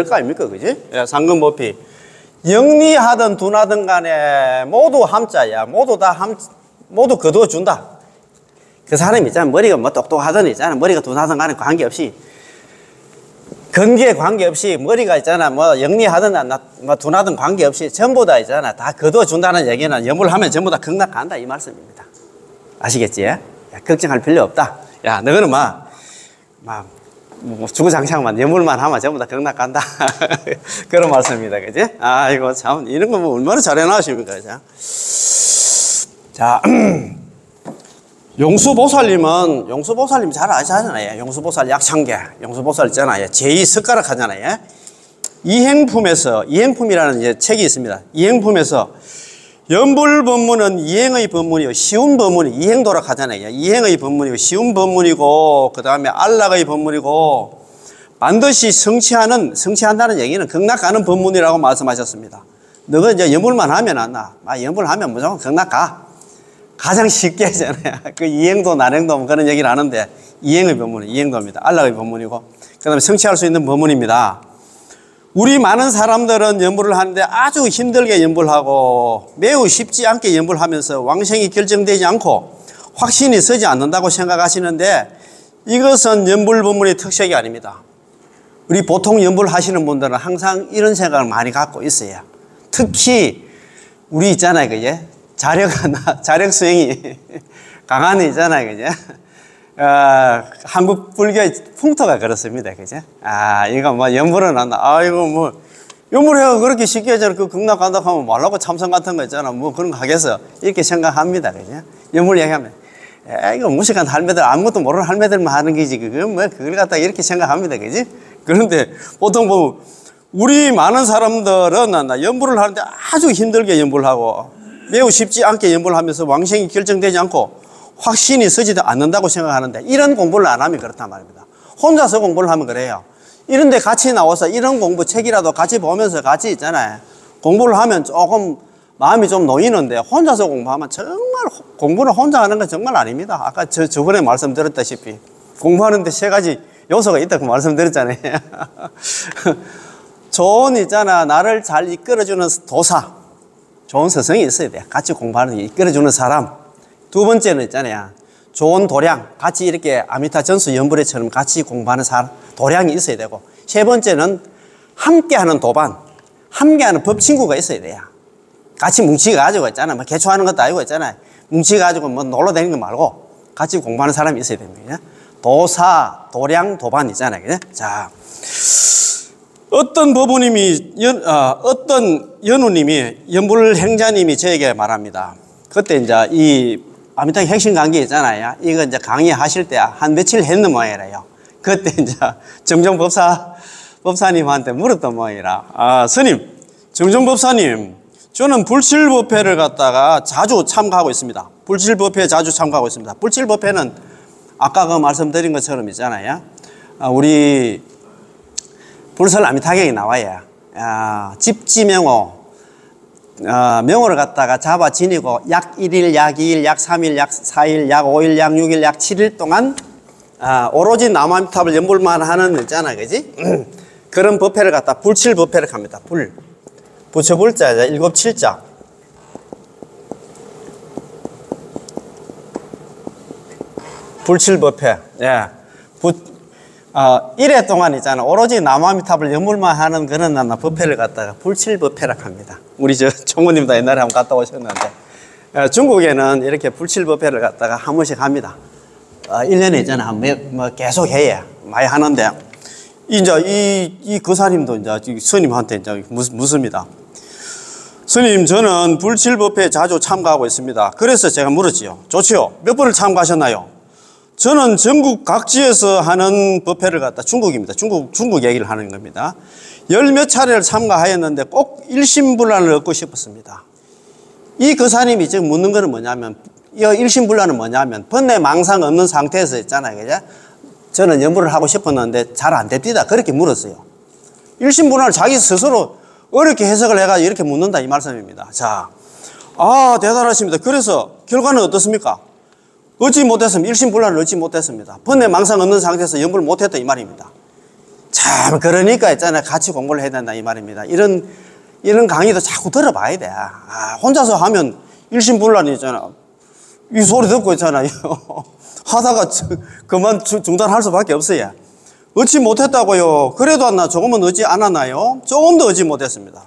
거 아닙니까? 그지? 예, 상근보피. 영리하든 둔하든 간에 모두 함자야. 모두 거두어 준다. 그 사람이 있잖아. 머리가 똑똑하든 있잖아. 머리가 둔하든 간에 관계없이. 근기에 관계없이 머리가 있잖아. 영리하든 둔하든 관계없이 전부 다 있잖아. 다 거두어 준다는 얘기는 연불하면 전부 다 극락간다 이 말씀입니다. 아시겠지? 야, 걱정할 필요 없다. 야, 너는 주구장창만 연불만 하면 전부 다 극락간다. 그런 말씀입니다. 그지? 아이고 참 이런 거 얼마나 잘 해놔십니까? 자. 용수보살님 잘 아시잖아요. 용수보살 약창계, 용수보살 있잖아요. 제2석가락 하잖아요. 이행품이라는 이제 책이 있습니다. 이행품에서 연불법문은 이행의 법문이요. 쉬운 법문이 이행도락 하잖아요. 이행의 법문이고, 쉬운 법문이고, 그 다음에 안락의 법문이고, 반드시 성취한다는 얘기는 극락가는 법문이라고 말씀하셨습니다. 너가 이제 연불만 하면 안 나. 연불하면 무조건 극락 가. 가장 쉽게 하잖아요. 그 이행도, 난행도 그런 얘기를 하는데, 이행의 법문은 이행도입니다. 안락의 법문이고, 그 다음에 성취할 수 있는 법문입니다. 우리 많은 사람들은 연불을 하는데 아주 힘들게 연불하고 매우 쉽지 않게 연불하면서 왕생이 결정되지 않고 확신이 서지 않는다고 생각하시는데 이것은 연불 법문의 특색이 아닙니다. 우리 보통 연불하시는 분들은 항상 이런 생각을 많이 갖고 있어요. 특히 우리 있잖아요. 그제? 자력 수행이 강한 애 있잖아요. 그제? 한국 불교의 풍토가 그렇습니다. 그죠? 이거 연불은 한다. 연불해가 그렇게 쉽게 하잖아. 그 극락 간다고 하면 말라고 참선 같은 거 있잖아. 그런 거 하겠어. 이렇게 생각합니다. 그죠? 연불 얘기하면, 이거 무식한 할매들, 아무것도 모르는 할매들만 하는 거지. 그걸 갖다가 이렇게 생각합니다. 그지? 그런데 보통 우리 많은 사람들은 연불을 하는데 아주 힘들게 연불하고 매우 쉽지 않게 연불하면서 왕생이 결정되지 않고 확신이 서지도 않는다고 생각하는데 이런 공부를 안 하면 그렇단 말입니다. 혼자서 공부를 하면 그래요. 이런데 같이 나와서 이런 공부 책이라도 같이 보면서 같이 있잖아요. 공부를 하면 조금 마음이 좀 놓이는데 혼자서 공부하면 정말 공부는 혼자 하는 건 정말 아닙니다. 아까 저번에 말씀드렸다시피 공부하는데 세 가지 요소가 있다고 말씀드렸잖아요. 좋은 있잖아. 나를 잘 이끌어주는 도사. 좋은 스승이 있어야 돼. 같이 공부하는 이끌어주는 사람. 두 번째는 있잖아요. 좋은 도량, 같이 이렇게 아미타 전수 연불회처럼 같이 공부하는 사람, 도량이 있어야 되고, 세 번째는 함께하는 도반, 함께하는 법친구가 있어야 돼요. 같이 뭉치가지고 있잖아요. 개초하는 것도 아니고 있잖아요. 뭉치가지고 놀러 다니는 거 말고 같이 공부하는 사람이 있어야 됩니다. 도사, 도량, 도반 있잖아요. 그죠? 자, 어떤 법우님이, 어떤 연우님이, 연불행자님이 저에게 말합니다. 그때 이제 이 아미타의 핵심 강의 있잖아요. 이거 이제 강의하실 때 한 며칠 했는 모양이래요. 그때 이제 정정 법사님한테 물었던 모양이라. 아, 스님, 정정 법사님, 저는 불칠법회를 갖다가 자주 참가하고 있습니다. 불칠법회에 자주 참가하고 있습니다. 불칠법회는 아까 그 말씀드린 것처럼 있잖아요. 우리 불설 아미타경이 나와요. 집지명호, 명호를 갖다가 잡아 지니고 약 1일, 약 2일, 약 3일, 약 4일, 약 5일, 약 6일, 약 7일 동안 오로지 남아미탑을 연불만 하는 있잖아, 그지? 그런 법회를 갖다 불칠법회를 합니다. 부처불자, 일곱칠자. 불칠법회. 예. 1회 동안 있잖아. 오로지 남아미탑을 연불만 하는 그런 법회를 갖다가 불칠법회라고 합니다. 우리 총무님도 옛날에 한번 갔다 오셨는데, 중국에는 이렇게 불칠법회를 갖다가 한 번씩 합니다. 1년에 있잖아. 뭐 계속 해야 많이 하는데, 이제 이 거사님도 이제 스님한테 이제 묻습니다. 스님, 저는 불칠법회에 자주 참가하고 있습니다. 그래서 제가 물었지요. 좋지요. 몇 번을 참가하셨나요? 저는 전국 각지에서 하는 법회를 갖다 중국입니다. 중국 얘기를 하는 겁니다. 열 몇 차례를 참가하였는데 꼭 일심불란을 얻고 싶었습니다. 이 거사님이 지금 묻는 거는 뭐냐면, 이 일심불란은 뭐냐면, 번뇌 망상 없는 상태에서 있잖아요. 그죠? 저는 연불을 하고 싶었는데 잘 안 됩니다. 그렇게 물었어요. 일심불란을 자기 스스로 어렵게 해석을 해가지고 이렇게 묻는다, 이 말씀입니다. 자, 대단하십니다. 그래서 결과는 어떻습니까? 얻지 못했습니다. 일심불란을 얻지 못했습니다. 번뇌 망상 없는 상태에서 연불을 못했다, 이 말입니다. 참, 그러니까 있잖아요. 같이 공부를 해야 된다, 이 말입니다. 이런 강의도 자꾸 들어봐야 돼. 혼자서 하면 일심불란이 있잖아. 이 소리 듣고 있잖아요. 하다가 그만 중단할 수밖에 없어요. 얻지 못했다고요. 그래도 조금은 얻지 않았나요? 조금도 얻지 못했습니다.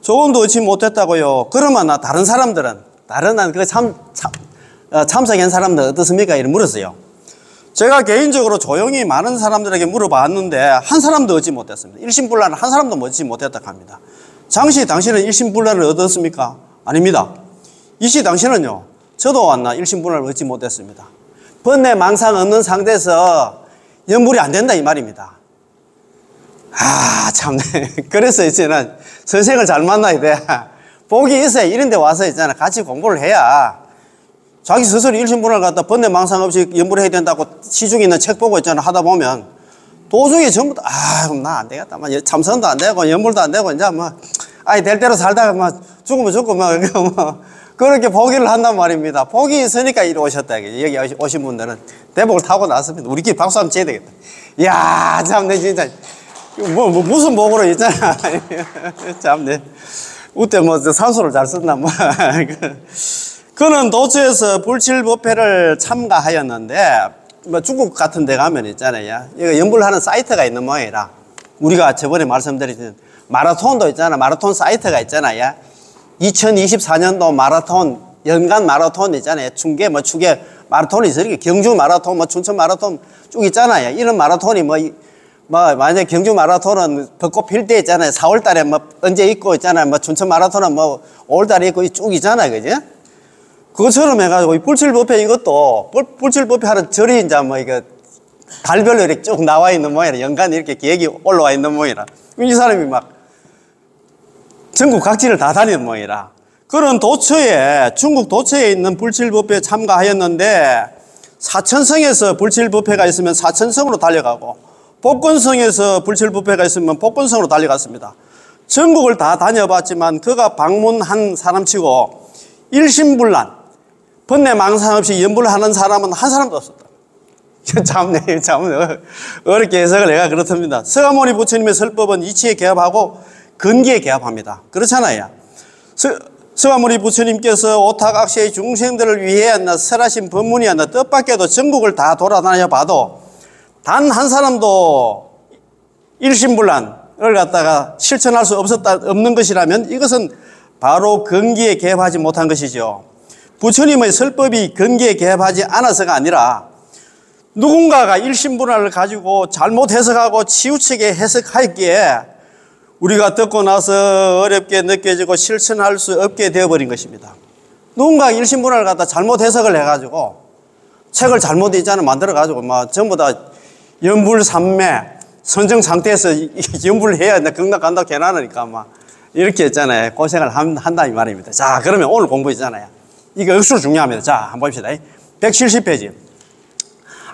조금도 얻지 못했다고요. 그러면 다른 사람들은, 참석한 사람들 어떻습니까? 이렇게 물었어요. 제가 개인적으로 조용히 많은 사람들에게 물어봤는데 한 사람도 얻지 못했습니다. 일심불란을 한 사람도 얻지 못했다고 합니다. 장씨, 당신은 일심불란을 얻었습니까? 아닙니다. 이씨, 당신은요? 저도 일심불란을 얻지 못했습니다. 번뇌 망상 없는 상태에서 연불이 안 된다, 이 말입니다. 참네. 그래서 이제는 선생을 잘 만나야 돼. 복이 있어야 이런 데 와서 있잖아. 같이 공부를 해야 자기 스스로 일심불란을 갖다 번뇌 망상 없이 연불해야 된다고 시중에 있는 책 보고 있잖아. 하다 보면 도중에 전부 다, 나 안 되겠다. 참선도 안 되고, 연불도 안 되고, 이제 될 대로 살다가 죽으면 죽고, 그렇게 포기를 한단 말입니다. 복이 있으니까 이리 오셨다. 여기 오신 분들은 대복을 타고 났습니다. 우리끼리 박수 한번 쳐야 되겠다. 이야, 참네, 진짜. 무슨 복으로 있잖아. 참네. 그때 산소를 잘 썼나, 그는 도처에서 불칠법회를 참가하였는데, 중국 같은 데 가면 있잖아요. 이거 연불하는 사이트가 있는 모양이라. 우리가 저번에 말씀드린 마라톤도 있잖아. 마라톤 사이트가 있잖아요. 2024년도 마라톤, 연간 마라톤 있잖아요. 추계 마라톤이 있어요. 경주 마라톤, 춘천 마라톤 쭉 있잖아요. 이런 마라톤이 만약에 경주 마라톤은 벚꽃 필 때 있잖아요. 4월 달에 언제 있고 있잖아요. 춘천 마라톤은 5월 달에 있고 쭉 있잖아요. 그죠? 그것처럼 해가지고, 불칠법회 이것도, 불칠법회 하는 절이 이제 이거 달별로 이렇게 쭉 나와 있는 모양이라, 연간 이렇게 계획이 올라와 있는 모양이라. 이 사람이 전국 각지를 다 다니는 모양이라. 그런 중국 도처에 있는 불칠법회에 참가하였는데, 사천성에서 불칠법회가 있으면 사천성으로 달려가고, 복건성에서 불칠법회가 있으면 복건성으로 달려갔습니다. 전국을 다 다녀봤지만, 그가 방문한 사람치고, 일심불란, 번뇌 망상 없이 연불하는 사람은 한 사람도 없었다. 참 어렵게 해석을 내가 그렇답니다. 서가모니 부처님의 설법은 이치에 개합하고 근기에 개합합니다. 그렇잖아요. 서가모니 부처님께서 오탁악시의 중생들을 위해 설하신 법문이 뜻밖에도 전국을 다 돌아다녀 봐도 단 한 사람도 일심불란을 갖다가 실천할 수 없는 것이라면 이것은 바로 근기에 개합하지 못한 것이죠. 부처님의 설법이 근기에 개합하지 않아서가 아니라 누군가가 일신분할을 가지고 잘못 해석하고 치우치게 해석하기에 우리가 듣고 나서 어렵게 느껴지고 실천할 수 없게 되어버린 것입니다. 누군가 일신분할을 갖다 잘못 해석을 해가지고 책을 잘못 만들어가지고 막 전부 다 연불산매 선정 상태에서 연불을 해야 극락 간다고 해놔놓으니까 막 이렇게 했잖아요. 고생을 한다 이 말입니다. 자, 그러면 오늘 공부 있잖아요. 이거 억수로 중요합니다. 자, 한번 봅시다. 170페이지.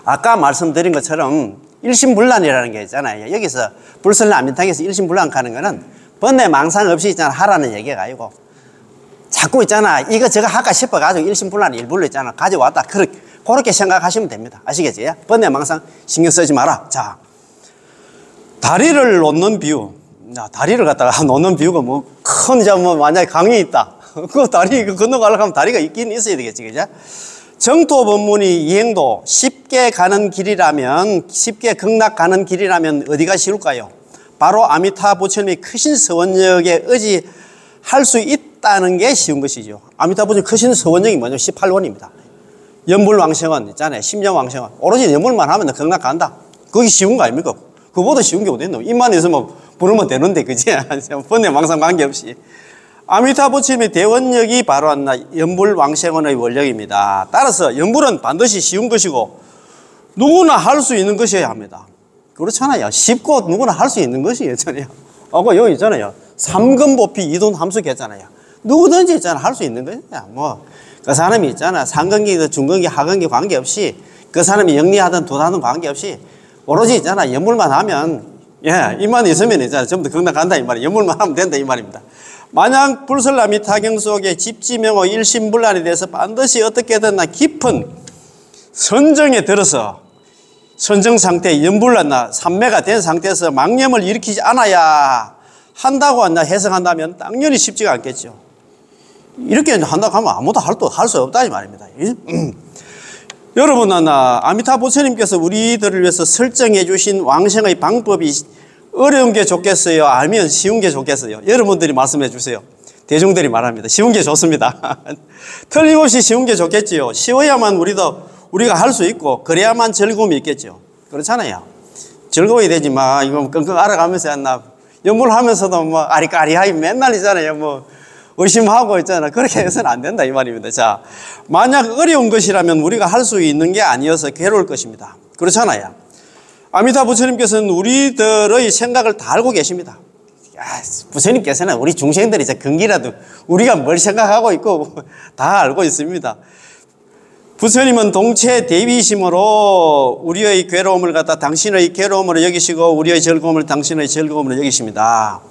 아까 말씀드린 것처럼 일심불란이라는 게 있잖아요. 여기서 불설남민탕에서 일심불란하는 거는 번뇌 망상 없이 있잖아 하라는 얘기가 아니고 자꾸 있잖아 이거 저거 할까 싶어가지고 일심불란 일불로 있잖아 가져왔다 그렇게 생각하시면 됩니다. 아시겠지? 번뇌 망상 신경 쓰지 마라. 자, 다리를 놓는 비유. 자, 다리를 갖다가 놓는 비유가 만약에 강이 있다. 그 다리 건너가려고 하면 다리가 있긴 있어야 되겠지, 그죠? 정토 법문이 이행도 쉽게 가는 길이라면, 쉽게 극락 가는 길이라면 어디가 쉬울까요? 바로 아미타 부처님이 크신 서원력에 의지할 수 있다는 게 쉬운 것이죠. 아미타 부처님 크신 서원력이 뭐냐면 18원입니다. 연불왕생원 있잖아요. 심정왕생원. 오로지 연불만 하면 극락 간다. 그게 쉬운 거 아닙니까? 그보다 쉬운 게 어디 있노? 입만 있으면 부르면 되는데, 그지? 번뇌 망상 관계없이. 아미타 부처님의 대원력이 바로 연불왕생원의 원력입니다. 따라서 연불은 반드시 쉬운 것이고 누구나 할 수 있는 것이어야 합니다. 그렇잖아요. 쉽고 누구나 할 수 있는 것이잖아요. 여기 있잖아요. 삼근보피 이돈함수 했잖아요. 누구든지 있잖아 할 수 있는 거야. 그 사람이 있잖아 상근기, 중근기, 하근기 관계없이 그 사람이 영리하든 도하든 관계없이 오로지 있잖아 연불만 하면 입만 있으면 있잖아 전부 다 극락 간다 이 말이에요. 연불만 하면 된다 이 말입니다. 만약 불설남이 타경 속에 집지명호 일심불란에 대해서 반드시 어떻게든 깊은 선정에 들어서 선정 상태에 연불란나 삼매가 된 상태에서 망념을 일으키지 않아야 한다고 해석한다면 당연히 쉽지가 않겠죠. 이렇게 한다고 하면 아무도 할 수 없다 이 말입니다. 여러분 아미타 부처님께서 우리들을 위해서 설정해 주신 왕생의 방법이 어려운 게 좋겠어요? 아니면 쉬운 게 좋겠어요? 여러분들이 말씀해 주세요. 대중들이 말합니다. 쉬운 게 좋습니다. 틀림없이 쉬운 게 좋겠지요. 쉬워야만 우리가 할 수 있고 그래야만 즐거움이 있겠죠. 그렇잖아요. 즐거워야 되지 이거 끙끙 알아가면서 연불하면서도 아리까리하게 맨날 있잖아요. 의심하고 있잖아. 그렇게 해서는 안 된다 이 말입니다. 자, 만약 어려운 것이라면 우리가 할 수 있는 게 아니어서 괴로울 것입니다. 그렇잖아요. 아미타 부처님께서는 우리들의 생각을 다 알고 계십니다. 부처님께서는 우리 중생들이 근기라도 우리가 뭘 생각하고 있고 다 알고 있습니다. 부처님은 동체 대비심으로 우리의 괴로움을 갖다 당신의 괴로움으로 여기시고 우리의 즐거움을 당신의 즐거움으로 여기십니다.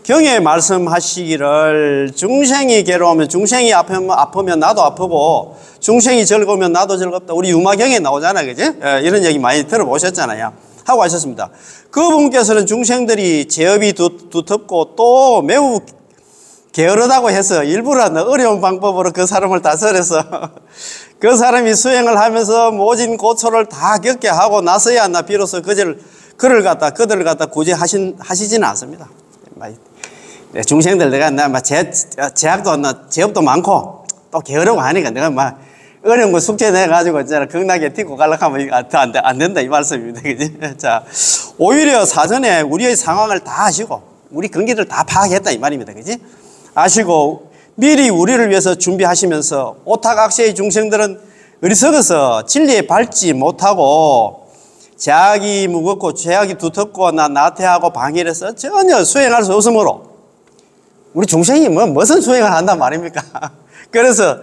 경에 말씀하시기를 중생이 괴로우면 중생이 아프면 나도 아프고 중생이 즐거우면 나도 즐겁다. 우리 유마경에 나오잖아요. 그지? 이런 얘기 많이 들어보셨잖아요. 하고 하셨습니다. 그분께서는 중생들이 제업이 두텁고 또 매우 게으르다고 해서 일부러 어려운 방법으로 그 사람을 다스려서 그 사람이 수행을 하면서 모진 고초를 다 겪게 하고 나서야 비로소 그들을 갖다 구제하시지는 않습니다. 중생들 내가 제업도 많고 또 게으르고 하니까 내가 어려운 거 숙제 내가지고 있잖아 극락에 딛고 가려고 하면 안 된다 이 말씀입니다. 그지? 자, 오히려 사전에 우리의 상황을 다 아시고 우리 근기를 다 파악했다 이 말입니다. 그지? 아시고 미리 우리를 위해서 준비하시면서 오탁악세의 중생들은 어리석어서 진리에 밟지 못하고 제약이 무겁고 제약이 두텁고 나태하고 방해해서 전혀 수행할 수 없으므로 우리 중생이 무슨 수행을 한단 말입니까? 그래서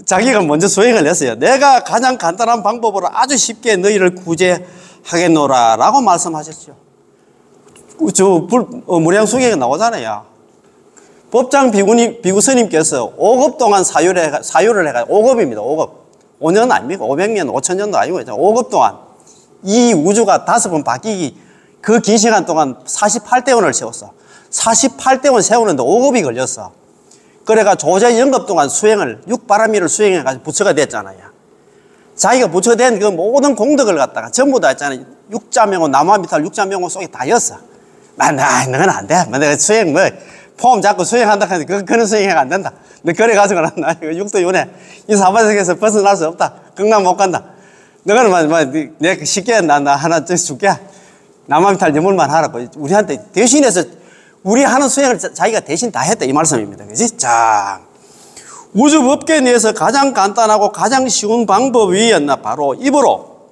자기가 먼저 수행을 했어요. 내가 가장 간단한 방법으로 아주 쉽게 너희를 구제하겠노라 라고 말씀하셨죠. 무량수계가 나오잖아요. 법장 비구스님께서 5급 동안 사유를 해가지고 5급입니다. 5급. 5년 아닙니까? 500년, 5000년도 아니고 5급 동안 이 우주가 5번 바뀌기 그 긴 시간 동안 48대원을 세웠어. 48대원 세우는데 5급이 걸렸어. 그래가 조제 영급 동안 육바라미를 수행해가지고 부처가 됐잖아요. 자기가 부처 된 그 모든 공덕을 갖다가 전부 다 했잖아요. 육자명호, 나무아미탈 육자명호 속에 다 였어. 너는 안 돼. 내가 수행 폼 잡고 수행한다 하는데 그런 수행이 안 된다. 너 그래가지고 나 육도윤회 이 사바sek에서 벗어날 수 없다. 극락 못 간다. 너는 내가 쉽게 나 하나 줄게. 남아미탈 연물만 하라고. 우리한테 대신해서 우리 하는 수행을 자기가 대신 다 했다 이 말씀입니다. 그지? 자, 우주법계 내에서 가장 간단하고 가장 쉬운 방법이 바로 입으로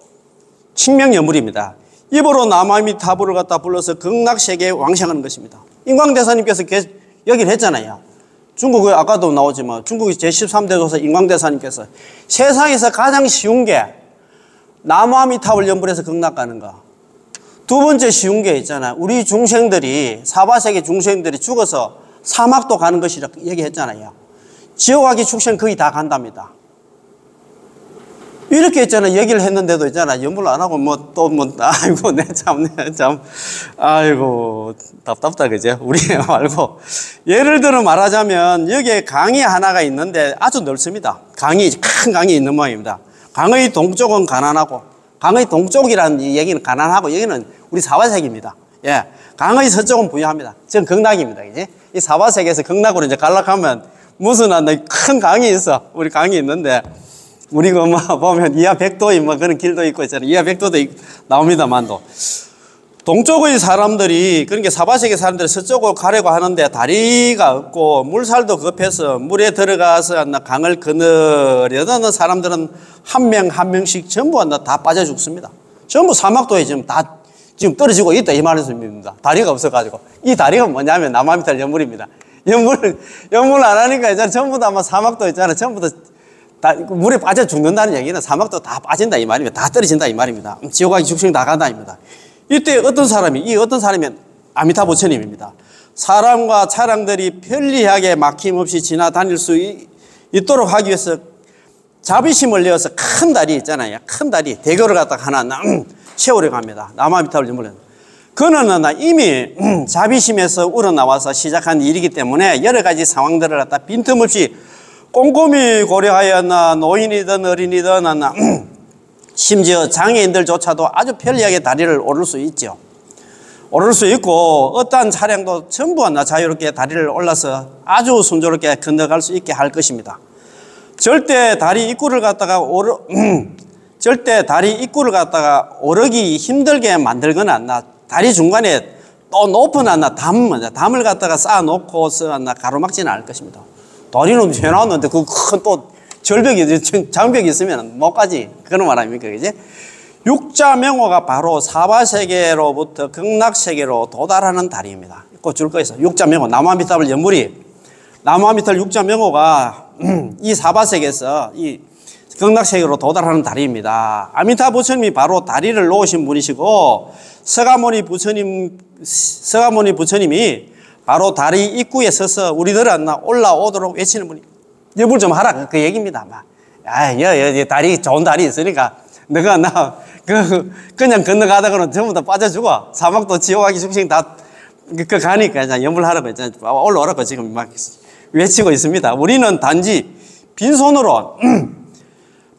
칭명연물입니다. 입으로 남아미타불을 갖다 불러서 극락세계에 왕생하는 것입니다. 인광대사님께서 얘기를 했잖아요. 중국에 아까도 나오지만 중국의 제13대 조사 인광대사님께서 세상에서 가장 쉬운 게 남아미타불 연불해서 극락 가는 거. 두 번째 쉬운 게 있잖아요. 우리 중생들이 사바세계 중생들이 죽어서 사막도 가는 것이라 얘기했잖아요. 지옥하기 축생 거의 다 간답니다. 이렇게 있잖아. 얘기를 했는데도 있잖아. 연불 안 하고 아이고, 아이고, 답답다, 그죠? 우리 말고. 예를 들어 말하자면, 여기에 강이 하나가 있는데 아주 넓습니다. 큰 강이 있는 모양입니다. 강의 동쪽은 가난하고, 강의 동쪽이라는 얘기는 가난하고, 여기는 우리 사바세계입니다. 예. 강의 서쪽은 부유합니다. 지금 극락입니다. 그지? 이 사바세계에서 극락으로 이제 갈락하면 무슨 큰 강이 있어. 우리 강이 있는데, 우리 보면 이하 백도인 그런 길도 있고 있잖아요. 이하 백도도 나옵니다만도. 동쪽의 사람들이, 그러니까 사바세계 사람들이 서쪽으로 가려고 하는데 다리가 없고 물살도 급해서 물에 들어가서 강을 건너려는 사람들은 한 명씩 전부 다 빠져 죽습니다. 전부 사막도에 지금 떨어지고 있다 이 말씀입니다. 다리가 없어가지고. 이 다리가 뭐냐면 남아미탈 연물입니다. 연물 안 하니까 이제 전부 다 사막도 있잖아요. 전부 다 물에 빠져 죽는다는 얘기는 사막도 다 빠진다 이 말입니다. 다 떨어진다 이 말입니다. 지옥하기 죽생 다 간다입니다. 이때 어떤 사람이 아미타 부처님입니다. 사람과 차량들이 편리하게 막힘없이 지나다닐 수 있도록 하기 위해서 자비심을 내어서 큰 다리 있잖아요. 큰 다리 대교를 갖다가 하나 세우려고 합니다. 남아미타불 연물은. 그는 이미 자비심에서 우러나와서 시작한 일이기 때문에 여러 가지 상황들을 갖다 빈틈없이 꼼꼼히 고려하여 노인이든 어린이든 심지어 장애인들조차도 아주 편리하게 다리를 오를 수 있죠. 오를 수 있고 어떠한 차량도 전부 자유롭게 다리를 올라서 아주 순조롭게 건너갈 수 있게 할 것입니다. 절대 다리 입구를 갖다가 오르기 힘들게 만들거나 다리 중간에 또 높은 담을 갖다가 쌓아놓고서 가로막지는 않을 것입니다. 다리는 해놨는데 그 큰 또 장벽이 있으면 못 가지. 그런 말 아닙니까? 그지? 육자명호가 바로 사바세계로부터 극락세계로 도달하는 다리입니다. 꼭 줄 거 있어. 육자명호. 남아미타불 연물이 남아미탈 육자명호가 이 사바세계에서 이 극락세계로 도달하는 다리입니다. 아미타 부처님이 바로 다리를 놓으신 분이시고 서가모니 부처님이 바로 다리 입구에 서서 우리들은 올라오도록 외치는 분이 연불 좀 하라 그 얘기입니다. 다리 좋은 다리 있으니까 너가 그냥 건너가다가는 전부 다 빠져 죽어. 사막도 지옥하기 죽생 다 가니까 이제 연불 하라고 했잖아요. 올라오라고 지금 외치고 있습니다. 우리는 단지 빈손으로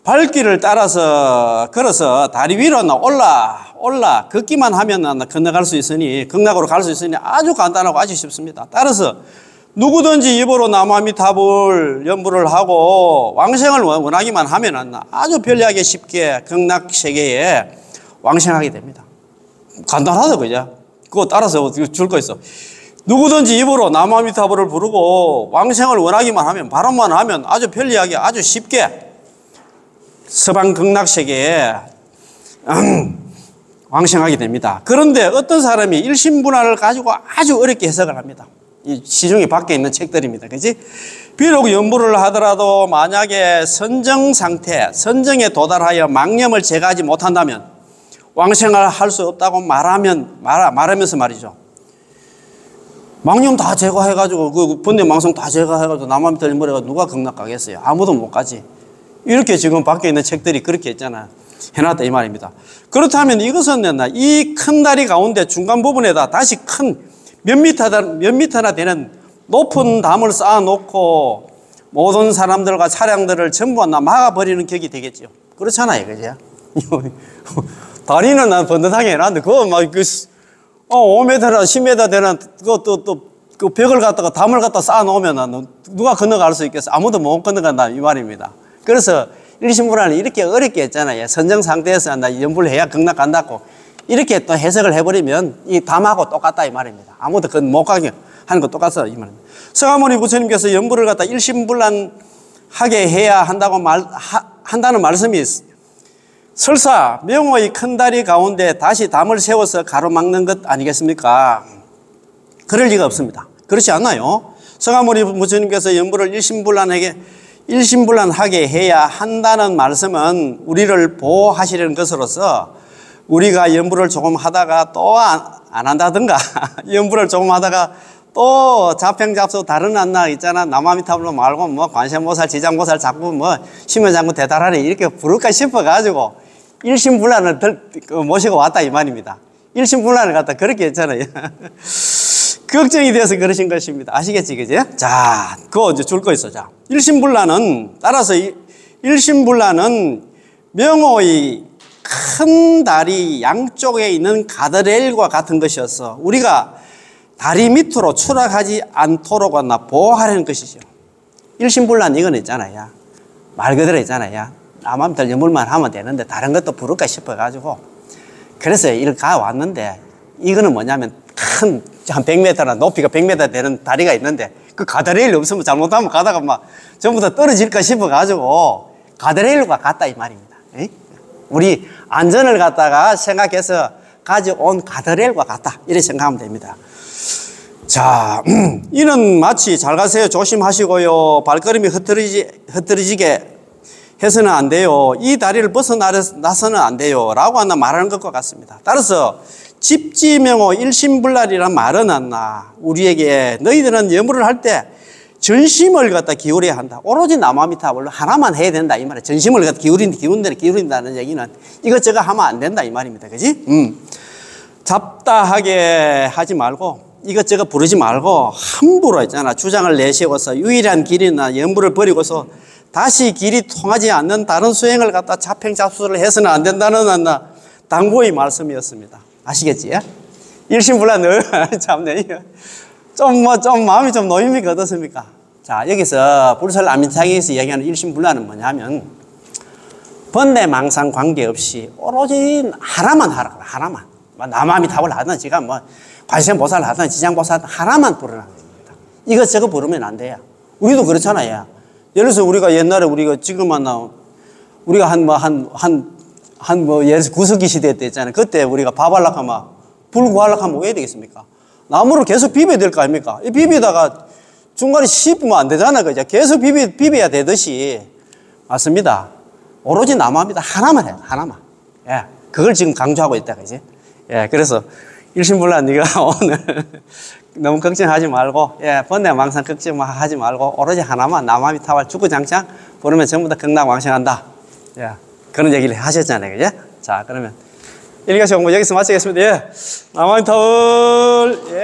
발길을 따라서 걸어서 다리 위로 올라 걷기만 하면 건너갈 수 있으니 극락으로 갈 수 있으니 아주 간단하고 아주 쉽습니다. 따라서 누구든지 입으로 남아미타불 연불을 하고 왕생을 원하기만 하면 아주 편리하게 쉽게 극락세계에 왕생하게 됩니다. 간단하다 그죠? 그거 따라서 줄 거 있어. 누구든지 입으로 남아미타불을 부르고 왕생을 원하기만 하면 바람만 하면 아주 편리하게 아주 쉽게 서방 극락세계에 왕생하게 됩니다. 그런데 어떤 사람이 일심분할을 가지고 아주 어렵게 해석을 합니다. 이 시중에 밖에 있는 책들입니다. 그지? 비록 연불을 하더라도 만약에 선정에 도달하여 망념을 제거하지 못한다면 왕생을 할 수 없다고 말하면서 말이죠. 망념 다 제거해가지고 그 번뇌망성 다 제거해가지고 남아미탈 연불해가지고 누가 극락 가겠어요? 아무도 못 가지. 이렇게 지금 밖에 있는 책들이 그렇게 했잖아. 해놨다 이 말입니다. 그렇다면 이것은 이 큰 다리 가운데 중간 부분에다 다시 큰 몇 미터나 되는 높은 담을 쌓아놓고 모든 사람들과 차량들을 전부 막아버리는 격이 되겠죠. 그렇잖아요. 그죠? 다리는 난 번듯하게 해놨는데 그거 5m나 10m 되는 그 벽을 갖다가 담을 갖다 쌓아놓으면 누가 건너갈 수 있겠어? 아무도 못 건너간다 이 말입니다. 그래서 일심불안을 이렇게 어렵게 했잖아요. 선정 상태에서 나 연불 해야 극락 간다고 이렇게 또 해석을 해버리면 이 담하고 똑같다 이 말입니다. 아무도 그건 못 가게 하는 거 똑같다 이 말입니다. 성하모니 부처님께서 연불을 갖다 일심불안하게 해야 한다는 말씀이 있어요. 설사 명호의 큰 다리 가운데 다시 담을 세워서 가로막는 것 아니겠습니까? 그럴 리가 없습니다. 그렇지 않나요? 성하모니 부처님께서 연불을 일심불안하게 해야 한다는 말씀은 우리를 보호하시려는 것으로서 우리가 연불을 조금 하다가 또 안 한다든가 연불을 조금 하다가 또 자평잡수 다른 안나 있잖아. 남아미타불로 말고 뭐 관세음보살, 지장보살 자꾸 뭐 심연장구 대단하네 이렇게 부를까 싶어가지고 일심불안을 모시고 왔다 이 말입니다. 일심불안을 갖다 그렇게 했잖아요. 걱정이 돼서 그러신 것입니다. 아시겠지, 그지? 자, 그거 이제 줄 거 있어. 자, 일심불란은, 따라서 일심불란은 명호의 큰 다리 양쪽에 있는 가드레일과 같은 것이어서 우리가 다리 밑으로 추락하지 않도록 보호하려는 것이죠. 일심불란 이건 있잖아요. 말 그대로 있잖아요. 남아미탈 연불만 하면 되는데 다른 것도 부를까 싶어가지고 그래서 이를 가왔는데 이거는 뭐냐면 큰 한 100m나 높이가 100m 되는 다리가 있는데 그 가드레일 없으면 잘못하면 가다가 막 전부 다 떨어질까 싶어가지고 가드레일과 같다 이 말입니다. 에? 우리 안전을 갖다가 생각해서 가져온 가드레일과 같다 이렇게 생각하면 됩니다. 자, 이는 마치 잘 가세요 조심하시고요 발걸음이 흐트러지게 해서는 안 돼요. 이 다리를 벗어나서는 안 돼요 라고 하나 말하는 것과 같습니다. 따라서 집지명호 일심불란이란 말은 안나 우리에게 너희들은 연불을 할 때 전심을 갖다 기울여야 한다. 오로지 남아미타불로 하나만 해야 된다 이 말이야. 전심을 갖다 기울인다는 얘기는 이것저것 하면 안 된다 이 말입니다. 그지? 잡다하게 하지 말고 이것저것 부르지 말고 함부로 있잖아. 주장을 내세워서 유일한 길이나 연불을 버리고서 다시 길이 통하지 않는 다른 수행을 갖다 자평잡수를 해서는 안 된다는 당부의 말씀이었습니다. 아시겠지? 일심불란 참네. 좀 마음이 좀 놓입니까? 어떻습니까? 자, 여기서 불설 안민창에서 얘기하는 일심불란은 뭐냐면 번뇌망상 관계없이 오로지 하나만 하라. 하나만. 남아미타불 하든 지가 뭐 관세음보살 하든 지장보살 하든 하나만 부르라는 겁니다. 이것저것 부르면 안 돼요. 우리도 그렇잖아요. 예를 들어서 우리가 옛날에 우리가 지금만 나온 우리가 예를 들어서 구석기 시대 때 있잖아요. 그때 우리가 밥 하려고 하면 불 구하려고 하면 왜 해야 되겠습니까? 나무를 계속 비벼야 될 거 아닙니까? 이 비비다가 중간에 씹으면 안 되잖아요. 그죠? 계속 비벼야 되듯이. 맞습니다. 오로지 남아입니다. 하나만 해요. 하나만. 예. 그걸 지금 강조하고 있다. 그지? 예. 그래서 일심불란 네가 오늘 너무 걱정하지 말고, 예. 번뇌망상 걱정하지 말고, 오로지 하나만 남아미타불 주구장창 부르면 전부 다 극락왕생한다. 예. 그런 얘기를 하셨잖아요. 그죠? 자, 그러면 1가시 공부 여기서 마치겠습니다. 예. 남아미타불, 예.